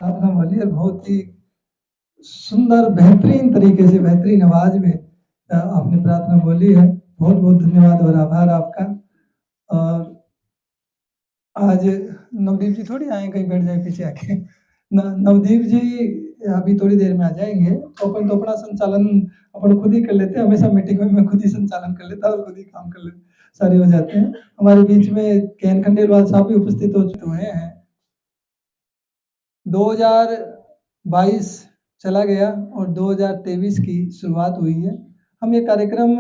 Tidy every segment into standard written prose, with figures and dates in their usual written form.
प्रार्थना वाली और बहुत ही सुंदर बेहतरीन तरीके से बेहतरीन आवाज़ में आपने प्रार्थना बोली है। बहुत-बहुत धन्यवाद और आभार आपका। और आज नवदीप जी थोड़ी आए कहीं बैठ जाए पीछे आके। न नवदीप जी अभी थोड़ी देर में आ जाएँगे। तो अपन तो अपना संचालन अपन खुद ही कर लेते हैं। हमेशा मीटिंग में मैं खुद ही संचालन कर लेता हूँ, खुद ही काम कर लेता सारे हो जाते हैं। हमारे बीच में केएन खंडेलवाल साहब भी उपस्थित हो चुके हैं। 2022 चला गया और 2023 की शुरुआत हुई है। हम ये कार्यक्रम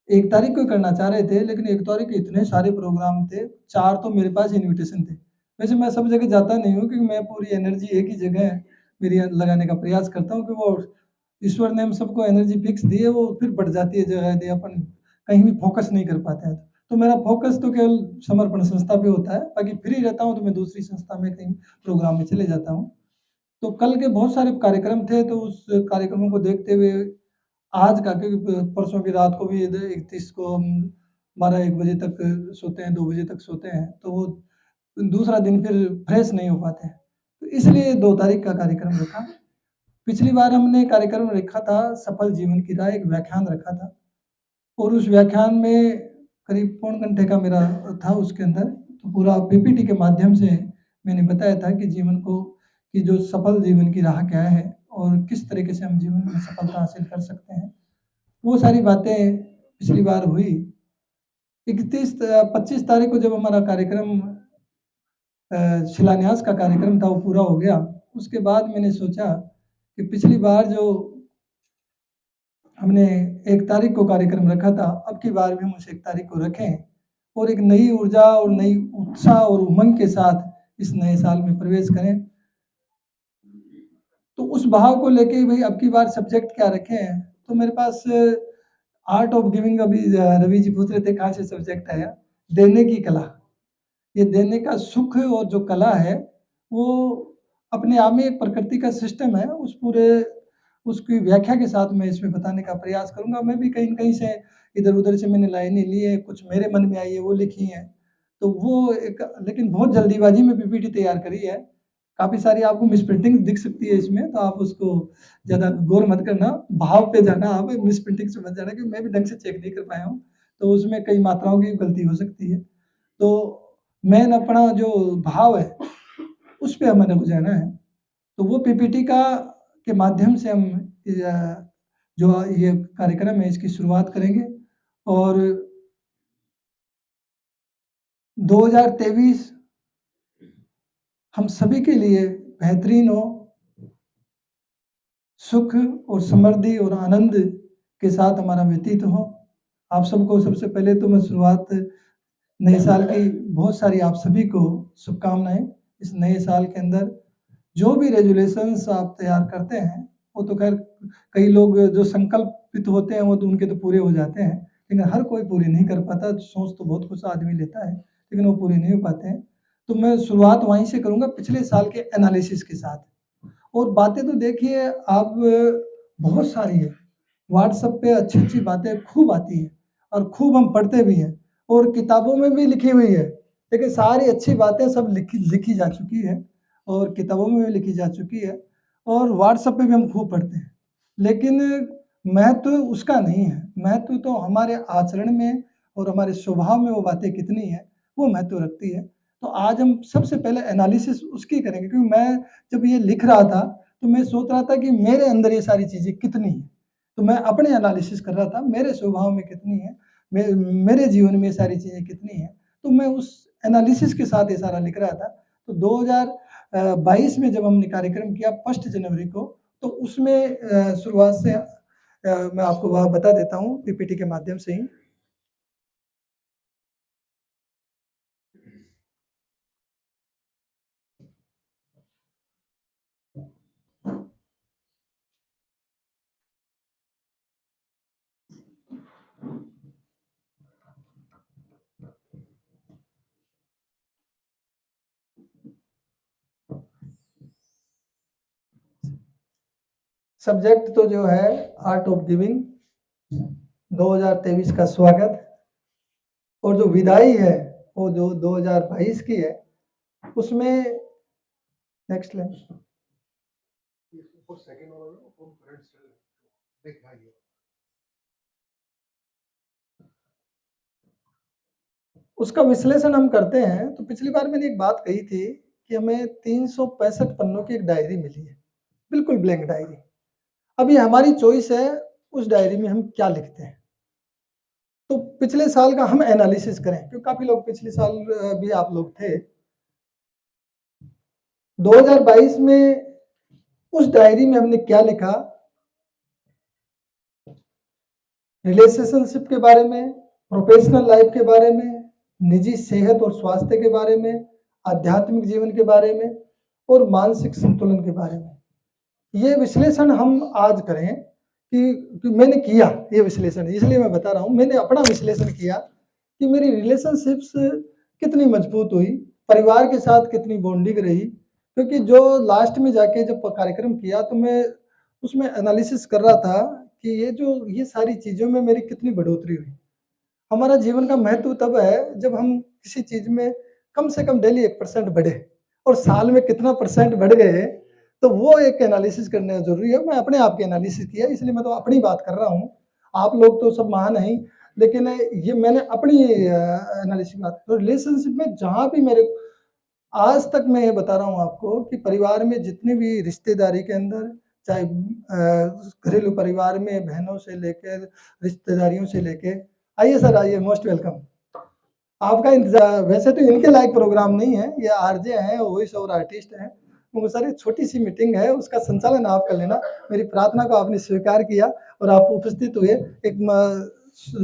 1 तारीख को करना चाह रहे थे, लेकिन 1 तारीख को इतने सारे प्रोग्राम थे, 4 तो मेरे पास इन्विटेशन थे। वैसे मैं सब जगह जाता नहीं हूँ क्योंकि मैं पूरी एनर्जी एक ही जगह मेरी लगाने का प्रयास करता हूँ कि वो ईश्वर ने हम सबको एनर्जी फिक्स दी है, वो फिर बढ़ जाती है जगह दे अपन कहीं भी फ़ोकस नहीं कर पाते हैं। तो मेरा फ़ोकस तो केवल समर्पण संस्था पे होता है, बाकी फ्री रहता हूँ तो मैं दूसरी संस्था में कहीं प्रोग्राम में चले जाता हूँ। तो कल के बहुत सारे कार्यक्रम थे, तो उस कार्यक्रमों को देखते हुए आज का क्योंकि परसों की रात को भी 31 को हम 12-1 बजे तक सोते हैं, 2 बजे तक सोते हैं, तो वो दूसरा दिन फिर फ्रेश नहीं हो पाते हैं। तो इसलिए 2 तारीख का कार्यक्रम रखा। पिछली बार हमने कार्यक्रम रखा था सफल जीवन की राह, एक व्याख्यान रखा था और उस व्याख्यान में करीब पौन घंटे का मेरा था उसके अंदर, तो पूरा पीपीटी के माध्यम से मैंने बताया था कि जीवन को कि जो सफल जीवन की राह क्या है और किस तरीके से हम जीवन में सफलता हासिल कर सकते हैं। वो सारी बातें पिछली बार हुई। 25 तारीख को जब हमारा कार्यक्रम शिलान्यास का कार्यक्रम था वो पूरा हो गया। उसके बाद मैंने सोचा कि पिछली बार जो हमने 1 तारीख को कार्यक्रम रखा था, अब की बार भी हम उस 1 तारीख को रखें और एक नई ऊर्जा और नई उत्साह और उमंग के साथ इस नए साल में प्रवेश करें। तो उस भाव को लेके भई अब की बार सब्जेक्ट क्या रखें? तो मेरे पास आर्ट ऑफ गिविंग अभी रवि जी पूछ रहे थे कहाँ से सब्जेक्ट आया? देने की कला। ये देने का सुख और जो कला है, वो अपने आप में एक प्रकृति का सिस्टम है। उस पूरे उसकी व्याख्या के साथ मैं इसमें बताने का प्रयास करूँगा। मैं भी कहीं न कहीं से इधर-उधर से मैंने लाइनें ली हैं, कुछ मेरे मन में आई है वो लिखी हैं। तो वो एक लेकिन बहुत जल्दीबाज़ी में पीपीटी तैयार करी है। काफ़ी सारी आपको मिसप्रिंटिंग दिख सकती है इसमें, तो आप उसको ज़्यादा गौर मत करना। भाव पे जाना आप, मिसप्रिंटिंग से मत जाना क्योंकि मैं भी ढंग से चेक नहीं कर पाया हूँ। तो उसमें कई मात्राओं की गलती हो सकती है। तो मेन अपना जो भाव है, उस पे हमें गुज़ारना है। तो वो पीपीटी का के माध्यम से हम जो ये कार्यक्रम है इसकी शुरुआत करेंगे और 2023 हम सभी के लिए बेहतरीन हो, सुख और समृद्धि और आनंद के साथ हमारा व्यतीत हो। आप सबको सबसे पहले तो मैं शुरुआत नए साल की बहुत सारी आप सभी को शुभकामनाएँ। इस नए साल के अंदर जो भी रेज़ोल्यूशंस आप तैयार करते हैं, वो तो ख़ैर कई लोग जो संकल्पित होते हैं, वो तो उनके तो पूरे हो जाते हैं, लेकिन हर कोई पूरे नहीं कर पाता। सोच तो बहुत कुछ आदमी लेता है, लेकिन वो पूरे नहीं हो पाते हैं। तो मैं शुरुआत वहीं से करूँगा पिछले साल के एनालिसिस के साथ और बातें तो देखिए आप बहुत सारी हैं। व्हाट्सएप पे अच्छी-अच्छी बातें खूब आती हैं और खूब हम पढ़ते भी हैं और किताबों में भी लिखी हुई है। लेकिन सारी अच्छी बातें सब लिखी लिखी जा चुकी है और किताबों में भी लिखी जा चुकी है और व्हाट्सएप पे भी हम खूब पढ़ते हैं। लेकिन महत्व उसका नहीं है, महत्व तो हमारे आचरण में और हमारे स्वभाव में वो बातें कितनी हैं, वो महत्व रखती है। तो आज हम सबसे पहले एनालिसिस उसकी करेंगे क्योंकि मैं जब ये लिख रहा था, तो मैं सोच रहा था कि मेरे अंदर ये सारी चीज़ें कितनी हैं। तो मैं अपने एनालिसिस कर रहा था, मेरे स्वभाव में कितनी है, मेरे जीवन में ये सारी चीज़ें कितनी हैं। तो मैं उस एनालिसिस के साथ ये सारा लिख रहा था। तो 2022 में जब हमने कार्यक्रम किया 1 जनवरी को, तो उसमें शुरुआत से मैं आपको वह बता देता हूँ पीपीटी के माध्यम से ही। सब्जेक्ट तो जो है आर्ट ऑफ गिविंग 2023 का स्वागत और जो विदाई है, वो जो 2022 की है, उसमें नेक्स्ट लाइन। उसका विश्लेषण हम करते हैं तो पिछली बार मैंने एक बात कही थी कि हमें 365 पन्नों की एक डायरी मिली है, बिल्कुल ब्लैंक डायरी। अब ये हमारी चॉइस है उस डायरी में हम क्या लिखते हैं। तो पिछले साल का हम एनालिसिस करें, क्योंकि काफी लोग पिछले साल भी आप लोग थे। 2022 में उस डायरी में हमने क्या लिखा, रिलेशनशिप के बारे में, प्रोफेशनल लाइफ के बारे में, निजी सेहत और स्वास्थ्य के बारे में, आध्यात्मिक जीवन के बारे में और मानसिक संतुलन के बारे में। ये विश्लेषण हम आज करें कि मैंने किया ये विश्लेषण, इसलिए मैं बता रहा हूँ। मैंने अपना विश्लेषण किया कि मेरी रिलेशनशिप्स कितनी मजबूत हुई, परिवार के साथ कितनी बॉन्डिंग रही। क्योंकि जो लास्ट में जाके जब कार्यक्रम किया तो मैं उसमें एनालिसिस कर रहा था कि ये सारी चीज़ों में मेरी कितनी बढ़ोतरी हुई। हमारा जीवन का महत्व तब है जब हम किसी चीज़ में कम से कम डेली 1% बढ़े, और साल में कितना परसेंट बढ़ गए, तो वो एक एनालिसिस करना ज़रूरी है। मैं अपने आप की एनालिसिस किया, इसलिए मैं तो अपनी बात कर रहा हूँ। आप लोग तो सब महान हैं, लेकिन ये मैंने अपनी एनालिसिस बात। तो रिलेशनशिप में जहाँ भी मेरे आज तक मैं ये बता रहा हूँ आपको कि परिवार में जितनी भी रिश्तेदारी के अंदर, चाहे घरेलू परिवार में बहनों से लेकर रिश्तेदारियों से लेके, आइए सर आइए, मोस्ट वेलकम। आपका इंतजार, वैसे तो इनके लायक प्रोग्राम नहीं है, ये आरजे हैं, वॉइस ओवर आर्टिस्ट हैं। वो सर एक छोटी सी मीटिंग है, उसका संचालन आप कर लेना। मेरी प्रार्थना को आपने स्वीकार किया और आप उपस्थित हुए, एक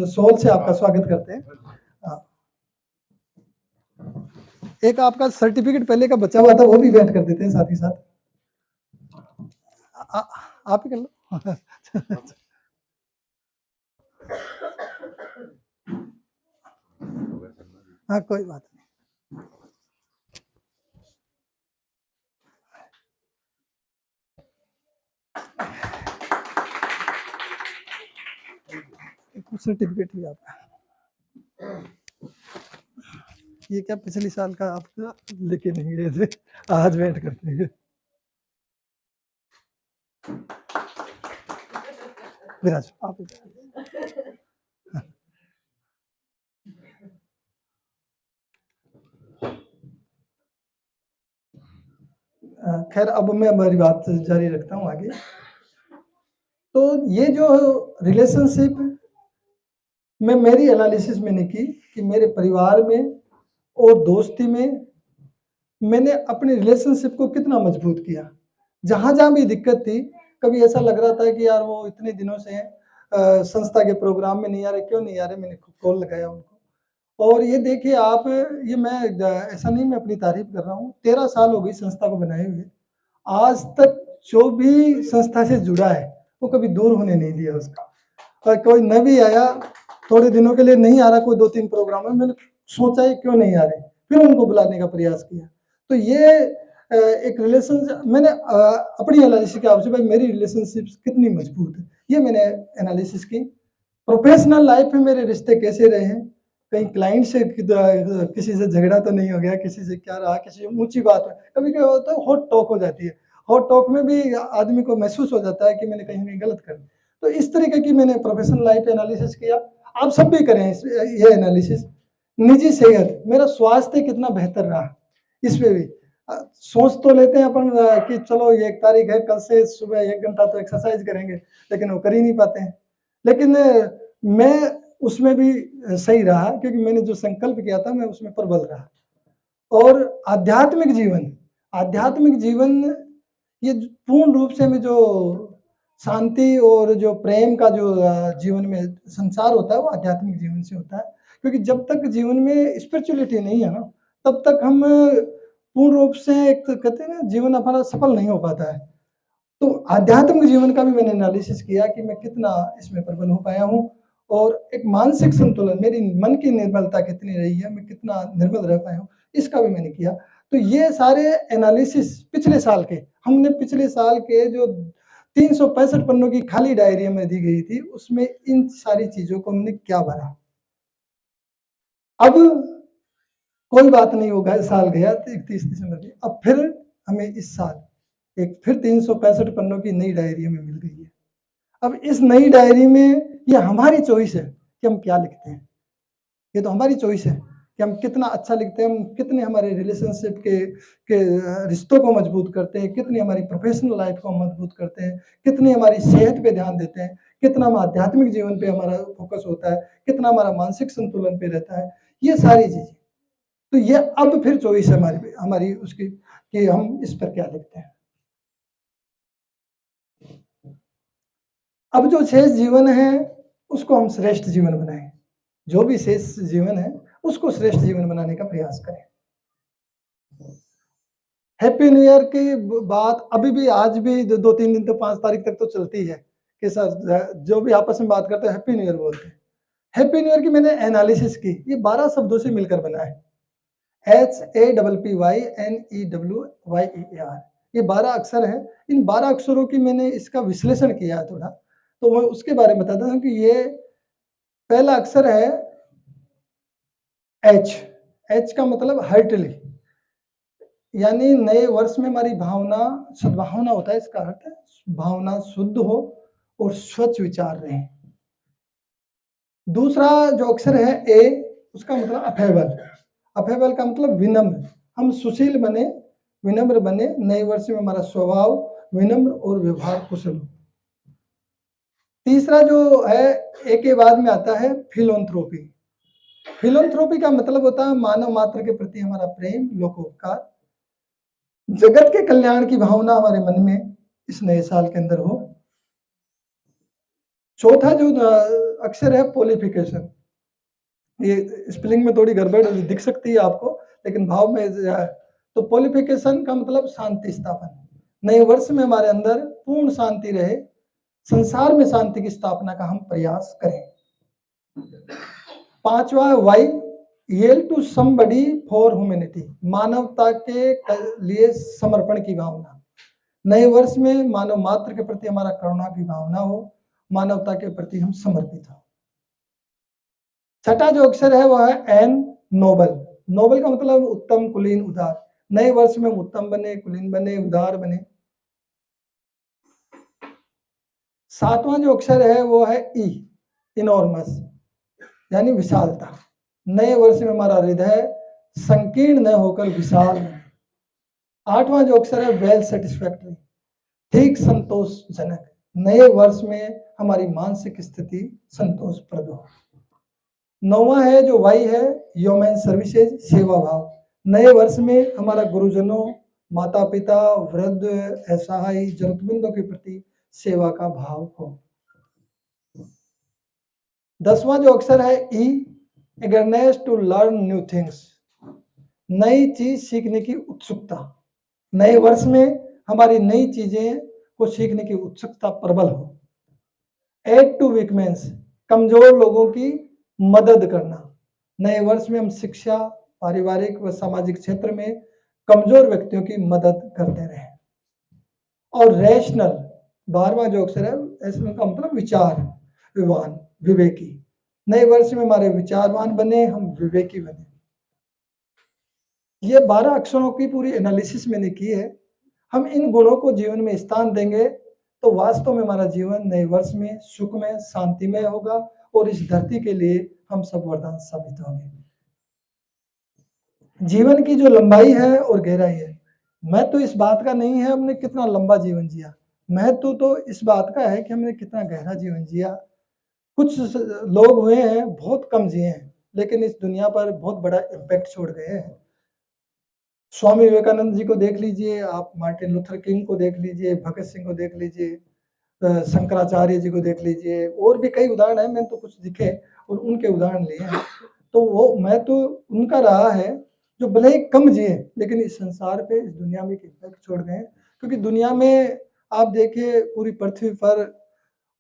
सोल से आपका स्वागत करते हैं। एक आपका सर्टिफिकेट पहले का बचा हुआ था, वो भी वेट कर देते हैं साथ ही साथ। आप ही कर लो। हाँ कोई बात नहीं। सर्टिफिकेट भी आपका, ये क्या पिछले साल का आपका लेके नहीं गए थे, आज वेट करते हैं। विराज आप खैर, अब मैं हमारी बात जारी रखता हूँ आगे। तो ये जो रिलेशनशिप में मेरी एनालिसिस मैंने की कि मेरे परिवार में और दोस्ती में मैंने अपनी रिलेशनशिप को कितना मजबूत किया। जहाँ जहाँ भी दिक्कत थी, कभी ऐसा लग रहा था कि यार वो इतने दिनों से संस्था के प्रोग्राम में नहीं आ रहे, क्यों नहीं आ रहे, मैंने कॉल लगाया उनको। और ये देखिए आप, ये मैं ऐसा नहीं मैं अपनी तारीफ कर रहा हूँ, 13 साल हो गई संस्था को बनाए हुए। आज तक जो भी संस्था से जुड़ा है वो कभी दूर होने नहीं दिया उसका। और कोई न भी आया, थोड़े दिनों के लिए नहीं आ रहा, कोई 2-3 प्रोग्राम में, मैंने सोचा ही क्यों नहीं आ रहे, फिर उनको बुलाने का प्रयास किया। तो ये एक रिलेशन मैंने अपनी एनालिसिस किया आपसे, भाई मेरी रिलेशनशिप कितनी मजबूत है, ये मैंने एनालिसिस की। प्रोफेशनल लाइफ में मेरे रिश्ते कैसे रहे हैं, कहीं क्लाइंट से किसी से झगड़ा तो नहीं हो गया, किसी से क्या रहा, किसी ऊंची बात है, कभी क्या होता है हॉट टॉक हो जाती है, हॉट टॉक में भी आदमी को महसूस हो जाता है कि मैंने कहीं कहीं गलत कर। तो इस तरीके की मैंने प्रोफेशनल लाइफ एनालिसिस किया। आप सब भी करें ये एनालिसिस। निजी सेहत, मेरा स्वास्थ्य कितना बेहतर रहा, इस पे भी सोच तो लेते हैं अपन कि चलो ये 1 तारीख है, कल से सुबह 1 घंटा तो एक्सरसाइज करेंगे, लेकिन वो कर ही नहीं पाते हैं। लेकिन मैं उसमें भी सही रहा, क्योंकि मैंने जो संकल्प किया था मैं उसमें प्रबल रहा। और आध्यात्मिक जीवन ये पूर्ण रूप से में जो शांति और जो प्रेम का जो जीवन में संचार होता है, वो आध्यात्मिक जीवन से होता है। क्योंकि जब तक जीवन में स्पिरिचुअलिटी नहीं है ना, तब तक हम पूर्ण रूप से एक कहते हैं ना, जीवन हमारा सफल नहीं हो पाता है। तो आध्यात्मिक जीवन का भी मैंने एनालिसिस किया कि मैं कितना इसमें प्रबल हो पाया हूँ, और एक मानसिक संतुलन, मेरी मन की निर्मलता कितनी रही है, मैं कितना निर्मल रह पाया हूँ, इसका भी मैंने किया। तो ये सारे एनालिसिस पिछले साल के, हमने पिछले साल के जो 365 पन्नों की खाली डायरी में दी गई थी, उसमें इन सारी चीजों को हमने क्या भरा। अब कोई बात नहीं होगा, साल गया 31 दिसंबर की, अब फिर हमें इस साल एक फिर 365 पन्नों की नई डायरी हमें मिल गई है। अब इस नई डायरी में ये हमारी चॉइस है कि हम क्या लिखते हैं। ये तो हमारी चॉइस है कि हम कितना अच्छा लिखते हैं, हम कितने हमारे रिलेशनशिप के रिश्तों को मजबूत करते हैं, कितनी हमारी प्रोफेशनल लाइफ को मजबूत करते हैं, कितनी हमारी सेहत पे ध्यान देते हैं, कितना हम आध्यात्मिक जीवन पे हमारा फोकस होता है, कितना हमारा मानसिक संतुलन पे रहता है, ये सारी चीज़ें। तो ये अब फिर चॉइस है हमारी हमारी उसकी कि हम इस पर क्या लिखते हैं। अब जो शेष जीवन है उसको हम श्रेष्ठ जीवन बनाएं। जो भी शेष जीवन है उसको श्रेष्ठ जीवन बनाने का प्रयास करें। हैप्पी न्यू ईयर की बात अभी भी आज भी 2-3 दिन तो 5 तारीख तक तो चलती है कि सर जो भी आपस में बात करते हैं हैप्पी न्यू ईयर बोलते हैं। हैप्पी न्यू ईयर की मैंने एनालिसिस की, ये 12 शब्दों से मिलकर बना है। HAPPYNEWYEAR, ये 12 अक्षर हैं। इन 12 अक्षरों की मैंने इसका विश्लेषण किया है थोड़ा, तो मैं उसके बारे में बताता हूँ कि ये पहला अक्षर है H। H का मतलब हार्टली, यानी नए वर्ष में हमारी भावना सद्भावना होता है, इसका अर्थ है भावना शुद्ध हो और स्वच्छ विचार रहे। दूसरा जो अक्षर है A, उसका मतलब अफेबल। अफेबल का मतलब विनम्र, हम सुशील बने, विनम्र बने, नए वर्ष में हमारा स्वभाव विनम्र और व्यवहार कुशल हो। तीसरा जो है ए के बाद में आता है फिलोंथ्रोपी। फिलोंथ्रोपी का मतलब होता है मानव मात्र के प्रति हमारा प्रेम, लोकोपकार, जगत के कल्याण की भावना हमारे मन में इस नए साल के अंदर हो। चौथा जो अक्षर है पोलिफिकेशन, ये स्पेलिंग में थोड़ी गड़बड़ दिख सकती है आपको, लेकिन भाव में तो पोलिफिकेशन का मतलब शांति स्थापन। नए वर्ष में हमारे अंदर पूर्ण शांति रहे, संसार में शांति की स्थापना का हम प्रयास करें। पांचवा Y, yell to somebody for humanity, मानवता के लिए समर्पण की भावना। नए वर्ष में मानव मात्र के प्रति हमारा करुणा की भावना हो, मानवता के प्रति हम समर्पित हो। छठा जो अक्षर है वह है एन, नोबल। नोबल का मतलब उत्तम, कुलीन, उदार। नए वर्ष में उत्तम बने, कुलीन बने, उदार बने। सातवां जो अक्षर है वो है ई, इनॉर्मस, यानी विशालता। नए वर्ष में हमारा हृदय संकीर्ण न होकर विशाल बने। आठवां जो अक्षर है वेल सेटिस्फैक्टरी, ठीक संतोषजनक। नए वर्ष में हमारी मानसिक स्थिति संतोषप्रद हो। नौवां है जो वाई है ह्यूमन सर्विसेज, सेवा भाव। नए वर्ष में हमारा गुरुजनों, माता पिता, वृद्ध, असहाय, जरूरतमंदों के प्रति सेवा का भाव हो। 10वां जो अक्षर है E, eagerness to learn new things, नई चीज सीखने की उत्सुकता। नए वर्ष में हमारी नई चीजें को सीखने की उत्सुकता प्रबल हो। एड टू वीकनेस, कमजोर लोगों की मदद करना। नए वर्ष में हम शिक्षा, पारिवारिक व सामाजिक क्षेत्र में कमजोर व्यक्तियों की मदद करते रहें। और रैशनल, 12वां जो अक्षर है इसमें का मतलब विचार, विवान, विवेकी। नए वर्ष में हमारे विचारवान बने, हम विवेकी बने। ये 12 अक्षरों की पूरी एनालिसिस मैंने की है। हम इन गुणों को जीवन में स्थान देंगे तो वास्तव में हमारा जीवन नए वर्ष में सुखमय, शांतिमय होगा और इस धरती के लिए हम सब वरदान साबित होंगे। जीवन की जो लंबाई है और गहराई है, महत्व इस बात का नहीं है हमने कितना लंबा जीवन जिया, महत्व तो इस बात का है कि हमने कितना गहरा जीवन जिया। कुछ लोग हुए हैं बहुत कम जिए हैं, लेकिन इस दुनिया पर बहुत बड़ा इम्पैक्ट छोड़ गए हैं। स्वामी विवेकानंद जी को देख लीजिए आप, मार्टिन लूथर किंग को देख लीजिए, भगत सिंह को देख लीजिए, शंकराचार्य जी को देख लीजिए, और भी कई उदाहरण हैं, मैंने तो कुछ दिखे और उनके उदाहरण लिए हैं। तो वो मैं तो उनका रहा है जो भले ही कम जिए लेकिन इस संसार पे, इस दुनिया में एक इम्पैक्ट छोड़ गए। क्योंकि दुनिया में आप देखिए पूरी पृथ्वी पर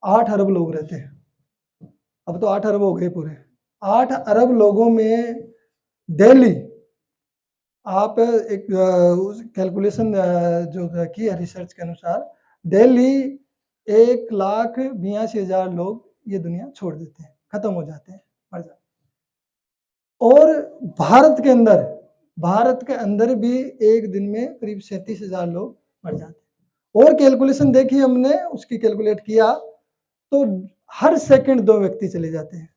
8 अरब लोग रहते हैं, अब तो 8 अरब हो गए पूरे। 8 अरब लोगों में डेली आप एक कैलकुलेशन जो की है रिसर्च के अनुसार, डेली 1,82,000 लोग ये दुनिया छोड़ देते हैं, खत्म हो जाते हैं, मर जाते हैं। और भारत के अंदर भारत के अंदर भी एक दिन में करीब 37,000 लोग मर जाते हैं। और कैलकुलेशन देखी हमने, उसकी कैलकुलेट किया तो हर सेकंड 2 व्यक्ति चले जाते हैं।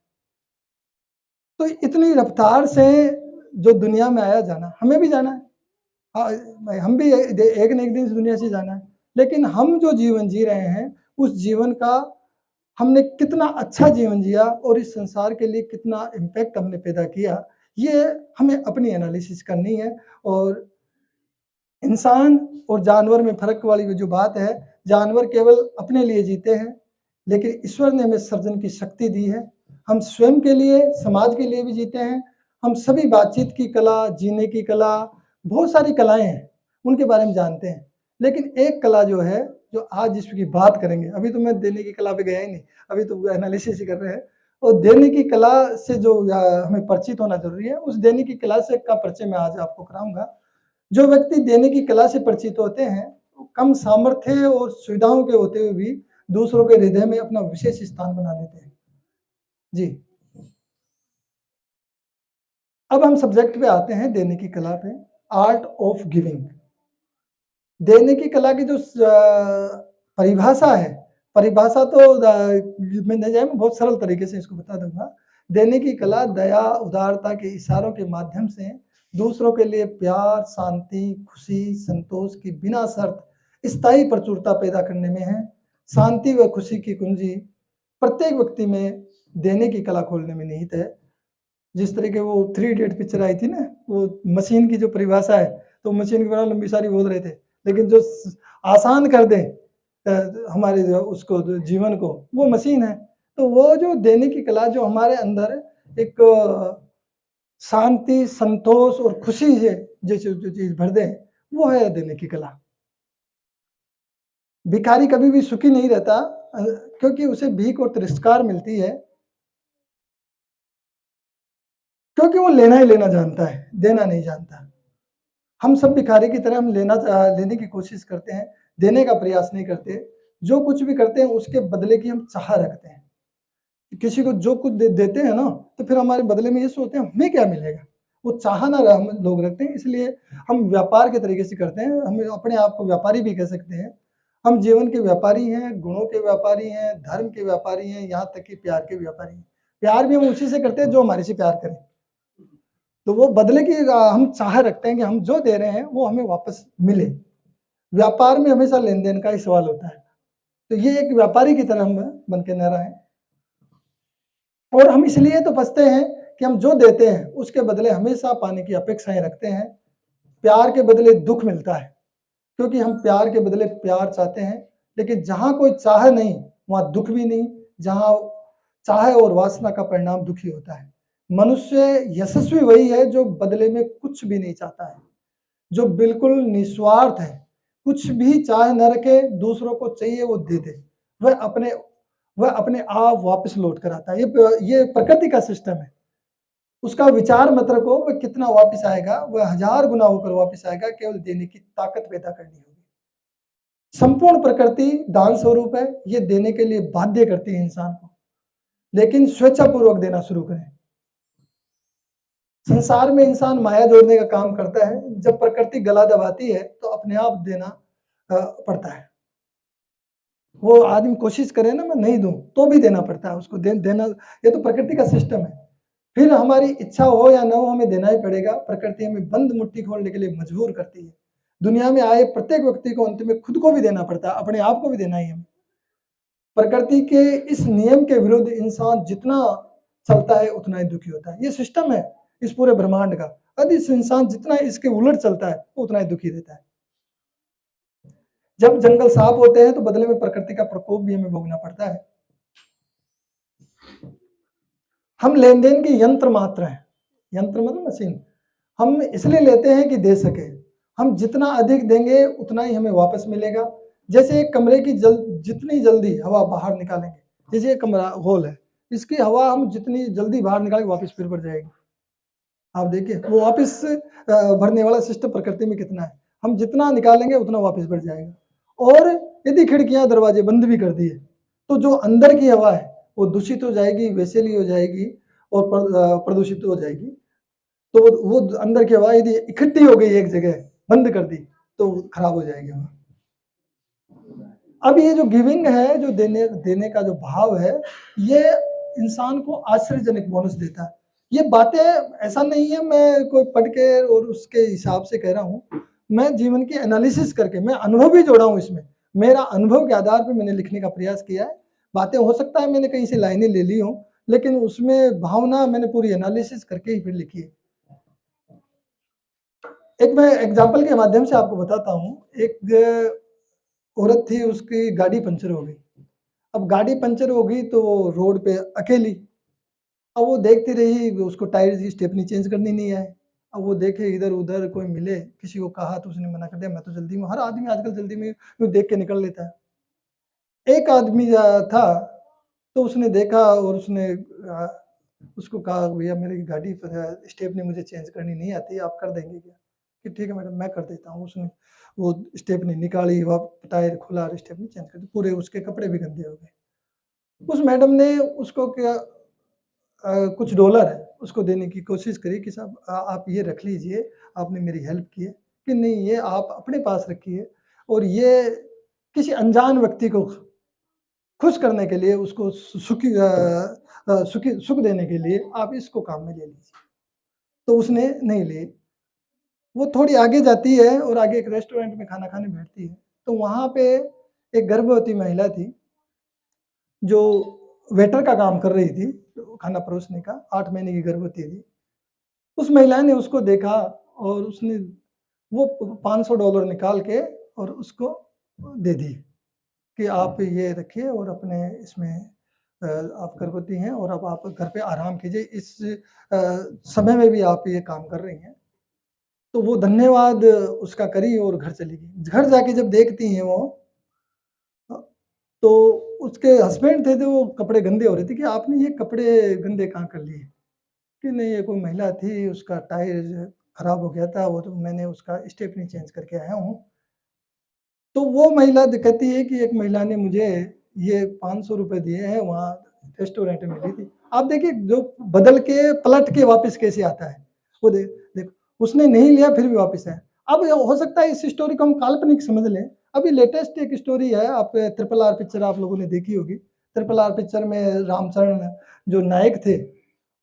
तो इतनी रफ्तार से जो दुनिया में आया जाना, हमें भी जाना है। हम भी एक न एक दिन इस दुनिया से जाना है, लेकिन हम जो जीवन जी रहे हैं, उस जीवन का हमने कितना अच्छा जीवन जिया और इस संसार के लिए कितना इम्पैक्ट हमने पैदा किया, ये हमें अपनी एनालिसिस करनी है। और इंसान और जानवर में फ़र्क वाली जो बात है, जानवर केवल अपने लिए जीते हैं, लेकिन ईश्वर ने हमें सृजन की शक्ति दी है। हम स्वयं के लिए, समाज के लिए भी जीते हैं। हम सभी बातचीत की कला, जीने की कला, बहुत सारी कलाएँ हैं, उनके बारे में जानते हैं। लेकिन एक कला जो है, जो आज जिसकी बात करेंगे, अभी तो मैं देने की कला पे गया ही नहीं, अभी तो एनालिसिस ही कर रहे हैं। और देने की कला से जो हमें परिचित होना ज़रूरी है, उस देने की कला से का परिचय मैं आज आपको कराऊँगा। जो व्यक्ति देने की कला से परिचित होते हैं, वो कम सामर्थ्य और सुविधाओं के होते हुए भी दूसरों के हृदय में अपना विशेष स्थान बना लेते हैं। जी। अब हम सब्जेक्ट पे आते हैं, देने की कला पे, आर्ट ऑफ गिविंग। देने की कला की जो परिभाषा है, परिभाषा तो मैं बहुत सरल तरीके से इसको बता दूँगा। देने की कला दया, उदारता के इशारों के माध्यम से दूसरों के लिए प्यार, शांति, खुशी, संतोष की बिना शर्त स्थायी प्रचुरता पैदा करने में है। शांति व खुशी की कुंजी प्रत्येक व्यक्ति में देने की कला खोलने में निहित है। जिस तरीके वो 3 इडियट पिक्चर आई थी ना, वो मशीन की जो परिभाषा है, तो मशीन की बड़ा लंबी सारी बोल रहे थे, लेकिन जो आसान कर दे हमारे जो उसको जो जीवन को, वो मशीन है। तो वो जो देने की कला जो हमारे अंदर एक शांति, संतोष और खुशी है, जैसे जो चीज़ भर दे, वो है देने की कला। भिखारी कभी भी सुखी नहीं रहता, क्योंकि उसे भीख और तिरस्कार मिलती है, क्योंकि वो लेना ही लेना जानता है, देना नहीं जानता। हम सब भिखारी की तरह हम लेने की कोशिश करते हैं, देने का प्रयास नहीं करते। जो कुछ भी करते हैं उसके बदले की हम चाह रखते हैं। किसी को जो कुछ देते हैं ना, तो फिर हमारे बदले में ये सोचते हैं हमें क्या मिलेगा? वो चाह ना हम लोग रखते हैं, इसलिए हम व्यापार के तरीके से करते हैं। हम अपने आप को व्यापारी भी कह सकते हैं। हम जीवन के व्यापारी हैं, गुणों के व्यापारी हैं, धर्म के व्यापारी हैं, यहाँ तक कि प्यार के व्यापारी हैं। प्यार भी हम उसी से करते हैं जो हमारे से प्यार करे। तो वो बदले की हम चाह रखते हैं कि हम जो दे रहे हैं वो हमें वापस मिले। व्यापार में हमेशा लेन-देन का ही सवाल होता है। तो ये एक व्यापारी की तरह हम बन के न रहें। और हम इसलिए तो फँसते हैं कि हम जो देते हैं उसके बदले हमेशा पाने की अपेक्षाएँ रखते हैं। प्यार के बदले दुःख मिलता है, क्योंकि हम प्यार के बदले प्यार चाहते हैं। लेकिन जहाँ कोई चाह नहीं, वहाँ दुःख भी नहीं। जहाँ चाह और वासना का परिणाम दुखी होता है। मनुष्य यशस्वी वही है जो बदले में कुछ भी नहीं चाहता है, जो बिल्कुल निस्वार्थ है, कुछ भी चाह न रखे, दूसरों को चाहिए वो दे दे। वह अपने आप वापस लौट कर आता है। ये प्रकृति का सिस्टम है। उसका विचार मत रखो, वह कितना वापस आएगा, वह 1000 गुना होकर वापस आएगा, केवल देने की ताकत पैदा करनी होगी। संपूर्ण प्रकृति दान स्वरूप है, ये देने के लिए बाध्य करती है इंसान को, लेकिन स्वेच्छापूर्वक देना शुरू करें। संसार में इंसान माया जोड़ने का काम करता है, जब प्रकृति गला दबाती है तो अपने आप देना पड़ता है। वो आदमी कोशिश करे ना मैं नहीं दूँ, तो भी देना पड़ता है उसको, देना, ये तो प्रकृति का सिस्टम है। फिर हमारी इच्छा हो या न हो हमें देना ही पड़ेगा। प्रकृति हमें बंद मुट्ठी खोलने के लिए मजबूर करती है। दुनिया में आए प्रत्येक व्यक्ति को अंत में खुद को भी देना पड़ता है, अपने आप को भी देना ही है। प्रकृति के इस नियम के विरुद्ध इंसान जितना चलता है उतना ही दुखी होता है। ये सिस्टम है इस पूरे ब्रह्मांड का। यदि इंसान जितना इसके उलट चलता है वो उतना ही दुखी रहता है। जब जंगल साफ होते हैं तो बदले में प्रकृति का प्रकोप भी हमें भोगना पड़ता है। हम लेन-देन के यंत्र मात्र हैं। यंत्र मतलब मशीन। हम इसलिए लेते हैं कि दे सके। हम जितना अधिक देंगे उतना ही हमें वापस मिलेगा। जैसे एक कमरे की जितनी जल्दी हवा बाहर निकालेंगे, जैसे ये कमरा हॉल है, इसकी हवा हम जितनी जल्दी बाहर निकालेंगे वापस फिर भर जाएगी। आप देखिए वो वापस भरने वाला सिस्टम प्रकृति में कितना है। हम जितना निकालेंगे उतना वापस भर जाएगा। और यदि खिड़कियाँ दरवाजे बंद भी कर दिए तो जो अंदर की हवा है वो दूषित हो जाएगी, वैसेली हो जाएगी और प्रदूषित हो जाएगी। तो वो अंदर की हवा यदि इकट्ठी हो गई एक जगह, बंद कर दी, तो खराब हो जाएगी वहाँ। अब ये जो गिविंग है, जो देने का जो भाव है, ये इंसान को आश्चर्यजनक बोनस देता है। ये बातें ऐसा नहीं है मैं कोई पढ़ के और उसके हिसाब से कह रहा हूँ। मैं जीवन की एनालिसिस करके, मैं अनुभव भी जोड़ा हूँ इसमें। मेरा अनुभव के आधार पे मैंने लिखने का प्रयास किया है। बातें हो सकता है मैंने कहीं से लाइनें ले ली हों, लेकिन उसमें भावना मैंने पूरी एनालिसिस करके ही फिर लिखी है। एक मैं एग्ज़ाम्पल के माध्यम से आपको बताता हूँ। एक औरत थी, उसकी गाड़ी पंचर हो गई। अब गाड़ी पंचर हो गई तो वो रोड पे अकेली। अब वो देखती रही, उसको टायर की स्टेपनी चेंज करनी नहीं आए। अब वो देखे इधर-उधर कोई मिले, किसी को कहा तो उसने मना कर दिया, मैं तो जल्दी में, हर आदमी आजकल जल्दी में यूँ देख के निकल लेता है। एक आदमी था, तो उसने देखा और उसने उसको कहा, भैया मेरी गाड़ी स्टेपनी मुझे चेंज करनी नहीं आती, आप कर देंगे क्या? कि ठीक है मैडम, मैं कर देता हूँ। उसने वो स्टेपनी निकाली, वो टायर खोला और स्टेपनी चेंज कर दी। पूरे उसके कपड़े भी गंदे हो गए। उस मैडम ने उसको क्या कुछ डॉलर है, उसको देने की कोशिश करी कि साहब आप ये रख लीजिए, आपने मेरी हेल्प की है। कि नहीं, ये आप अपने पास रखिए और ये किसी अनजान व्यक्ति को खुश करने के लिए, उसको सुख देने के लिए आप इसको काम में ले लीजिए। तो उसने नहीं ली। वो थोड़ी आगे जाती है और आगे एक रेस्टोरेंट में खाना खाने बैठती है। तो वहाँ पे एक गर्भवती महिला थी, जो वेटर का काम कर रही थी, तो खाना परोसने का, 8 महीने की गर्भवती थी। उस महिला ने उसको देखा और उसने वो $500 निकाल के और उसको दे दी कि आप ये रखिए और अपने इसमें आप गर्भवती हैं और अब आप घर पे आराम कीजिए, इस समय में भी आप ये काम कर रही हैं। तो वो धन्यवाद उसका करी और घर चली गई। घर जाके जब देखती हैं वो, अ, तो उसके हस्बैंड थे, तो वो कपड़े गंदे हो रहे थे कि आपने ये कपड़े गंदे कहाँ कर लिए? कि नहीं, ये कोई महिला थी, उसका टायर खराब हो गया था, वो तो मैंने उसका स्टेपनी चेंज करके आया हूँ। तो वो महिला कहती है कि एक महिला ने मुझे ये ₹500 दिए हैं, वहाँ रेस्टोरेंट में मिली थी। आप देखिए जो बदल के पलट के वापस कैसे आता है। वो देखो, उसने नहीं लिया फिर भी वापस आया। अब ये हो सकता है इस स्टोरी को हम काल्पनिक समझ लें। अभी लेटेस्ट एक स्टोरी है, आप ट्रिपल आर पिक्चर आप लोगों ने देखी होगी। ट्रिपल आर पिक्चर में रामचरण जो नायक थे,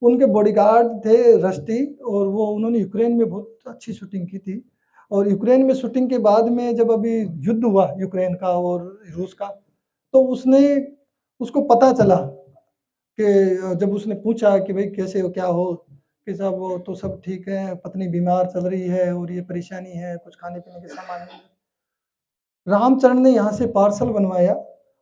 उनके बॉडीगार्ड थे रस्टी, और वो उन्होंने यूक्रेन में बहुत अच्छी शूटिंग की थी। और यूक्रेन में शूटिंग के बाद में जब अभी युद्ध हुआ यूक्रेन का और रूस का, तो उसको पता चला कि जब उसने पूछा कि भाई कैसे हो, क्या हो? कि साहब वो तो सब ठीक है, पत्नी बीमार चल रही है और ये परेशानी है, कुछ खाने-पीने के सामान नहीं है। रामचरण ने यहाँ से पार्सल बनवाया,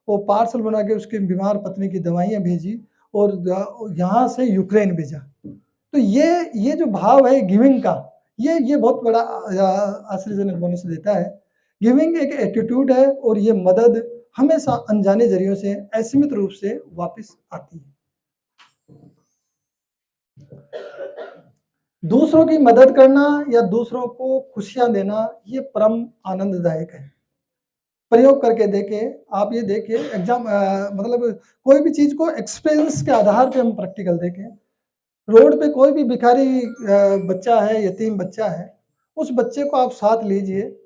वो पार्सल बना के उसकी बीमार पत्नी की दवाइयाँ भेजी और यहाँ से यूक्रेन भेजा। तो ये जो भाव है गिविंग का, ये बहुत बड़ा आश्चर्यजनक बोनस देता है। गिविंग एक एटीट्यूड है और ये मदद हमेशा अनजाने ज़रियों से असीमित रूप से वापस आती है। दूसरों की मदद करना या दूसरों को खुशियाँ देना, ये परम आनंददायक है। प्रयोग करके देखें, आप ये देखिए मतलब कोई भी चीज़ को एक्सपीरियंस के आधार पे हम प्रैक्टिकल देखें। रोड पे कोई भी भिखारी बच्चा है, यतीम बच्चा है, उस बच्चे को आप साथ लीजिए,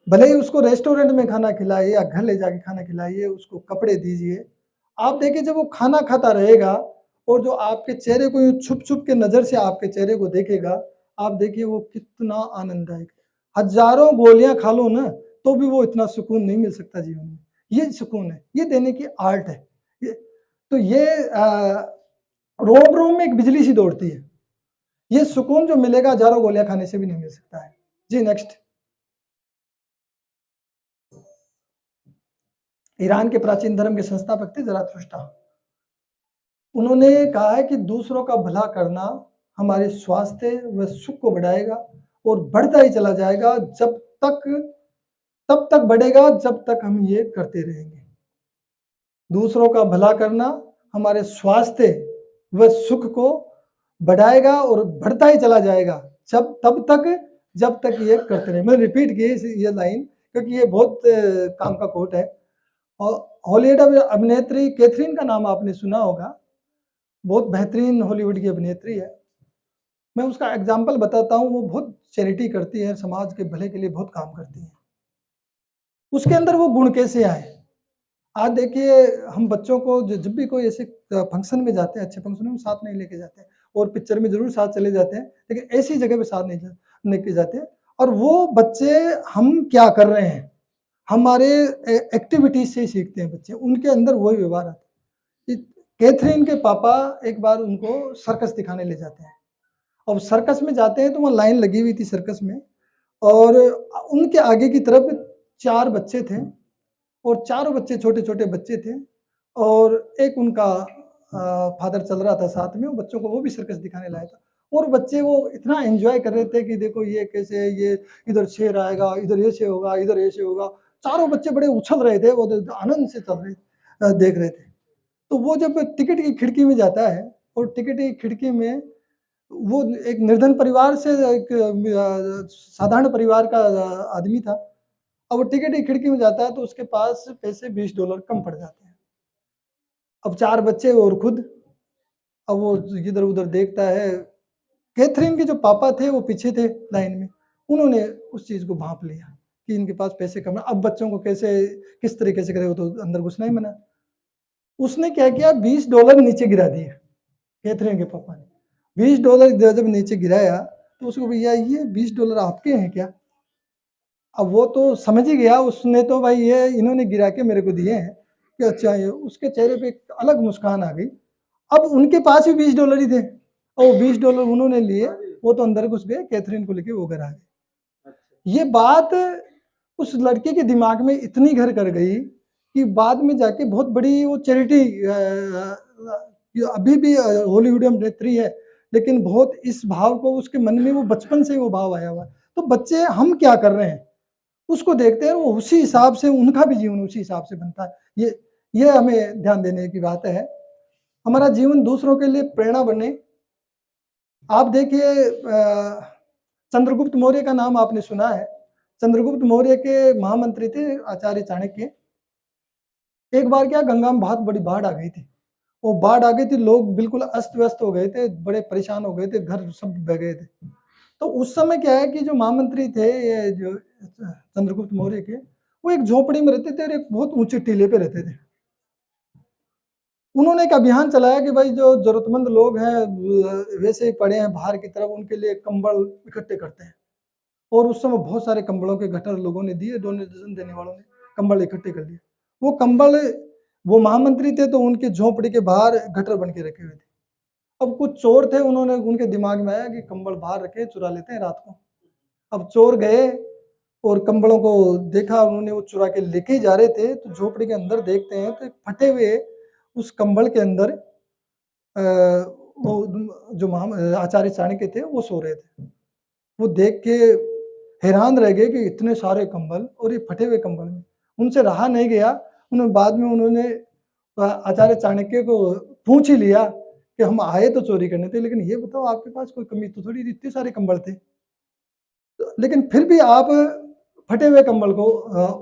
भले ही उसको रेस्टोरेंट में खाना खिलाइए या घर ले जाके खाना खिलाइए, उसको कपड़े दीजिए। आप देखिए जब वो खाना खाता रहेगा और जो आपके चेहरे को यूँ छुप-छुप के नज़र से आपके चेहरे को देखेगा, आप देखिए वो कितना आनंददायक है। हज़ारों गोलियाँ खा लो ना, तो भी वो इतना सुकून नहीं मिल सकता जीवन में। ये सुकून है, ये देने की आर्ट है। ये तो ये रोम-रोम में एक बिजली सी दौड़ती है। ये सुकून जो मिलेगा हज़ारों गोलियाँ खाने से भी नहीं मिल सकता है। जी, नेक्स्ट। ईरान के प्राचीन धर्म के संस्थापक थे ज़राथुस्ट्रा। उन्होंने कहा है कि दूसरों का भला करना हमारे स्वास्थ्य व सुख को बढ़ाएगा और बढ़ता ही चला जाएगा तक तब तक बढ़ेगा जब तक हम ये करते रहेंगे। दूसरों का भला करना हमारे स्वास्थ्य व सुख को बढ़ाएगा और बढ़ता ही चला जाएगा तब तक जब तक ये करते रहें। मैंने रिपीट की ये लाइन क्योंकि ये बहुत काम का कोट है। और हॉलीवुड अभिनेत्री कैथरीन का नाम आपने सुना होगा, बहुत बेहतरीन हॉलीवुड की अभिनेत्री है। मैं उसका एग्ज़ाम्पल बताता हूँ, वो बहुत चैरिटी करती है, समाज के भले के लिए बहुत काम करती है। उसके अंदर वो गुण कैसे आए? आज देखिए हम बच्चों को जब भी कोई ऐसे फंक्शन में जाते हैं, अच्छे फंक्शनों में साथ नहीं लेके जाते हैं और पिक्चर में ज़रूर साथ चले जाते हैं, लेकिन ऐसी जगह पे साथ नहीं लेके जाते और वो बच्चे हम क्या कर रहे हैं, हमारे एक्टिविटीज़ से ही सीखते हैं बच्चे, उनके अंदर वही व्यवहार आता है। कैथरीन के पापा एक बार उनको सर्कस दिखाने ले जाते हैं। अब सर्कस में जाते हैं तो वहाँ लाइन लगी हुई थी सर्कस में और उनके आगे की तरफ 4 बच्चे थे और चारों बच्चे छोटे-छोटे बच्चे थे और एक उनका फ़ादर चल रहा था साथ में, वो बच्चों को वो भी सर्कस दिखाने लाया था और बच्चे वो इतना एन्जॉय कर रहे थे कि देखो ये कैसे ये इधर शेर आएगा, इधर ऐसे होगा, इधर ऐसे होगा। चारों बच्चे बड़े उछल रहे थे, वो आनंद से चल रहे देख रहे थे। तो वो जब टिकट की खिड़की में जाता है और टिकट की खिड़की में वो एक निर्धन परिवार से एक साधारण परिवार का आदमी था। अब वो टिकट की खिड़की में जाता है तो उसके पास पैसे $20 कम पड़ जाते हैं। अब 4 बच्चे और खुद, अब वो इधर-उधर देखता है। कैथरीन के जो पापा थे वो पीछे थे लाइन में, उन्होंने उस चीज़ को भाँप लिया कि इनके पास पैसे कम है, अब बच्चों को कैसे किस तरीके से करें, वो तो अंदर घुसना ही मना। उसने क्या किया $20 नीचे गिरा दिए, कैथरीन के पापा ने। $20 जब नीचे गिराया तो उसको भैया ये $20 आपके हैं क्या? अब वो तो समझ ही गया, उसने तो भाई ये इन्होंने गिरा के मेरे को दिए हैं कि अच्छा ये उसके चेहरे पे एक अलग मुस्कान आ गई। अब उनके पास भी $20 ही थे और वो $20 उन्होंने लिए, वो तो अंदर घुस गए, कैथरीन को लेके वो घर आ गए। ये बात उस लड़के के दिमाग में इतनी घर कर गई कि बाद में जाके बहुत बड़ी वो चैरिटी अभी भी हॉलीवुड में अभिनेत्री है, लेकिन बहुत इस भाव को उसके मन में वो बचपन से ही वो भाव आया हुआ है। तो बच्चे हम क्या कर रहे हैं? उसको देखते हैं, वो उसी हिसाब से उनका भी जीवन उसी हिसाब से बनता है। ये हमें ध्यान देने की बात है। हमारा जीवन दूसरों के लिए प्रेरणा बने। आप देखिए चंद्रगुप्त मौर्य का नाम आपने सुना है। चंद्रगुप्त मौर्य के महामंत्री थे आचार्य चाणक्य। एक बार क्या गंगा में बहुत बड़ी बाढ़ आ गई थी। वो बाढ़ आ गई थी, लोग बिल्कुल अस्त-व्यस्त हो गए थे, बड़े परेशान हो गए थे, घर सब बह गए थे। तो उस समय क्या है कि जो महामंत्री थे ये जो चंद्रगुप्त मौर्य के, वो एक झोपड़ी में रहते थे और एक बहुत ऊँचे टीले पे रहते थे। उन्होंने एक अभियान चलाया कि भाई जो ज़रूरतमंद लोग हैं वैसे ही पड़े हैं बाहर की तरफ, उनके लिए कंबल इकट्ठे करते हैं। और उस समय बहुत सारे कंबलों के गट्ठर लोगों ने दिए, डोनेशन देने वालों ने कंबल इकट्ठे कर लिए। वो कंबल वो महामंत्री थे तो उनकी झोपड़ी के बाहर गट्ठर बन के रखे हुए थे। अब कुछ चोर थे, उन्होंने उनके दिमाग में आया कि कंबल बाहर रखे चुरा लेते हैं रात को। अब चोर गए और कंबलों को देखा, उन्होंने वो चुरा के लेके ही जा रहे थे, तो झोपड़ी के अंदर देखते हैं तो एक फटे हुए उस कंबल के अंदर वो जो आचार्य चाणक्य थे वो सो रहे थे। वो देख के हैरान रह गए कि इतने सारे कंबल और ये फटे हुए कंबल में। उनसे रहा नहीं गया, उन्होंने बाद में उन्होंने आचार्य चाणक्य को पूछ ही लिया कि हम आए तो चोरी करने थे, लेकिन ये बताओ आपके पास कोई कमी तो थोड़ी थी, इतने सारे कंबल थे। लेकिन फिर भी आप फटे हुए कंबल को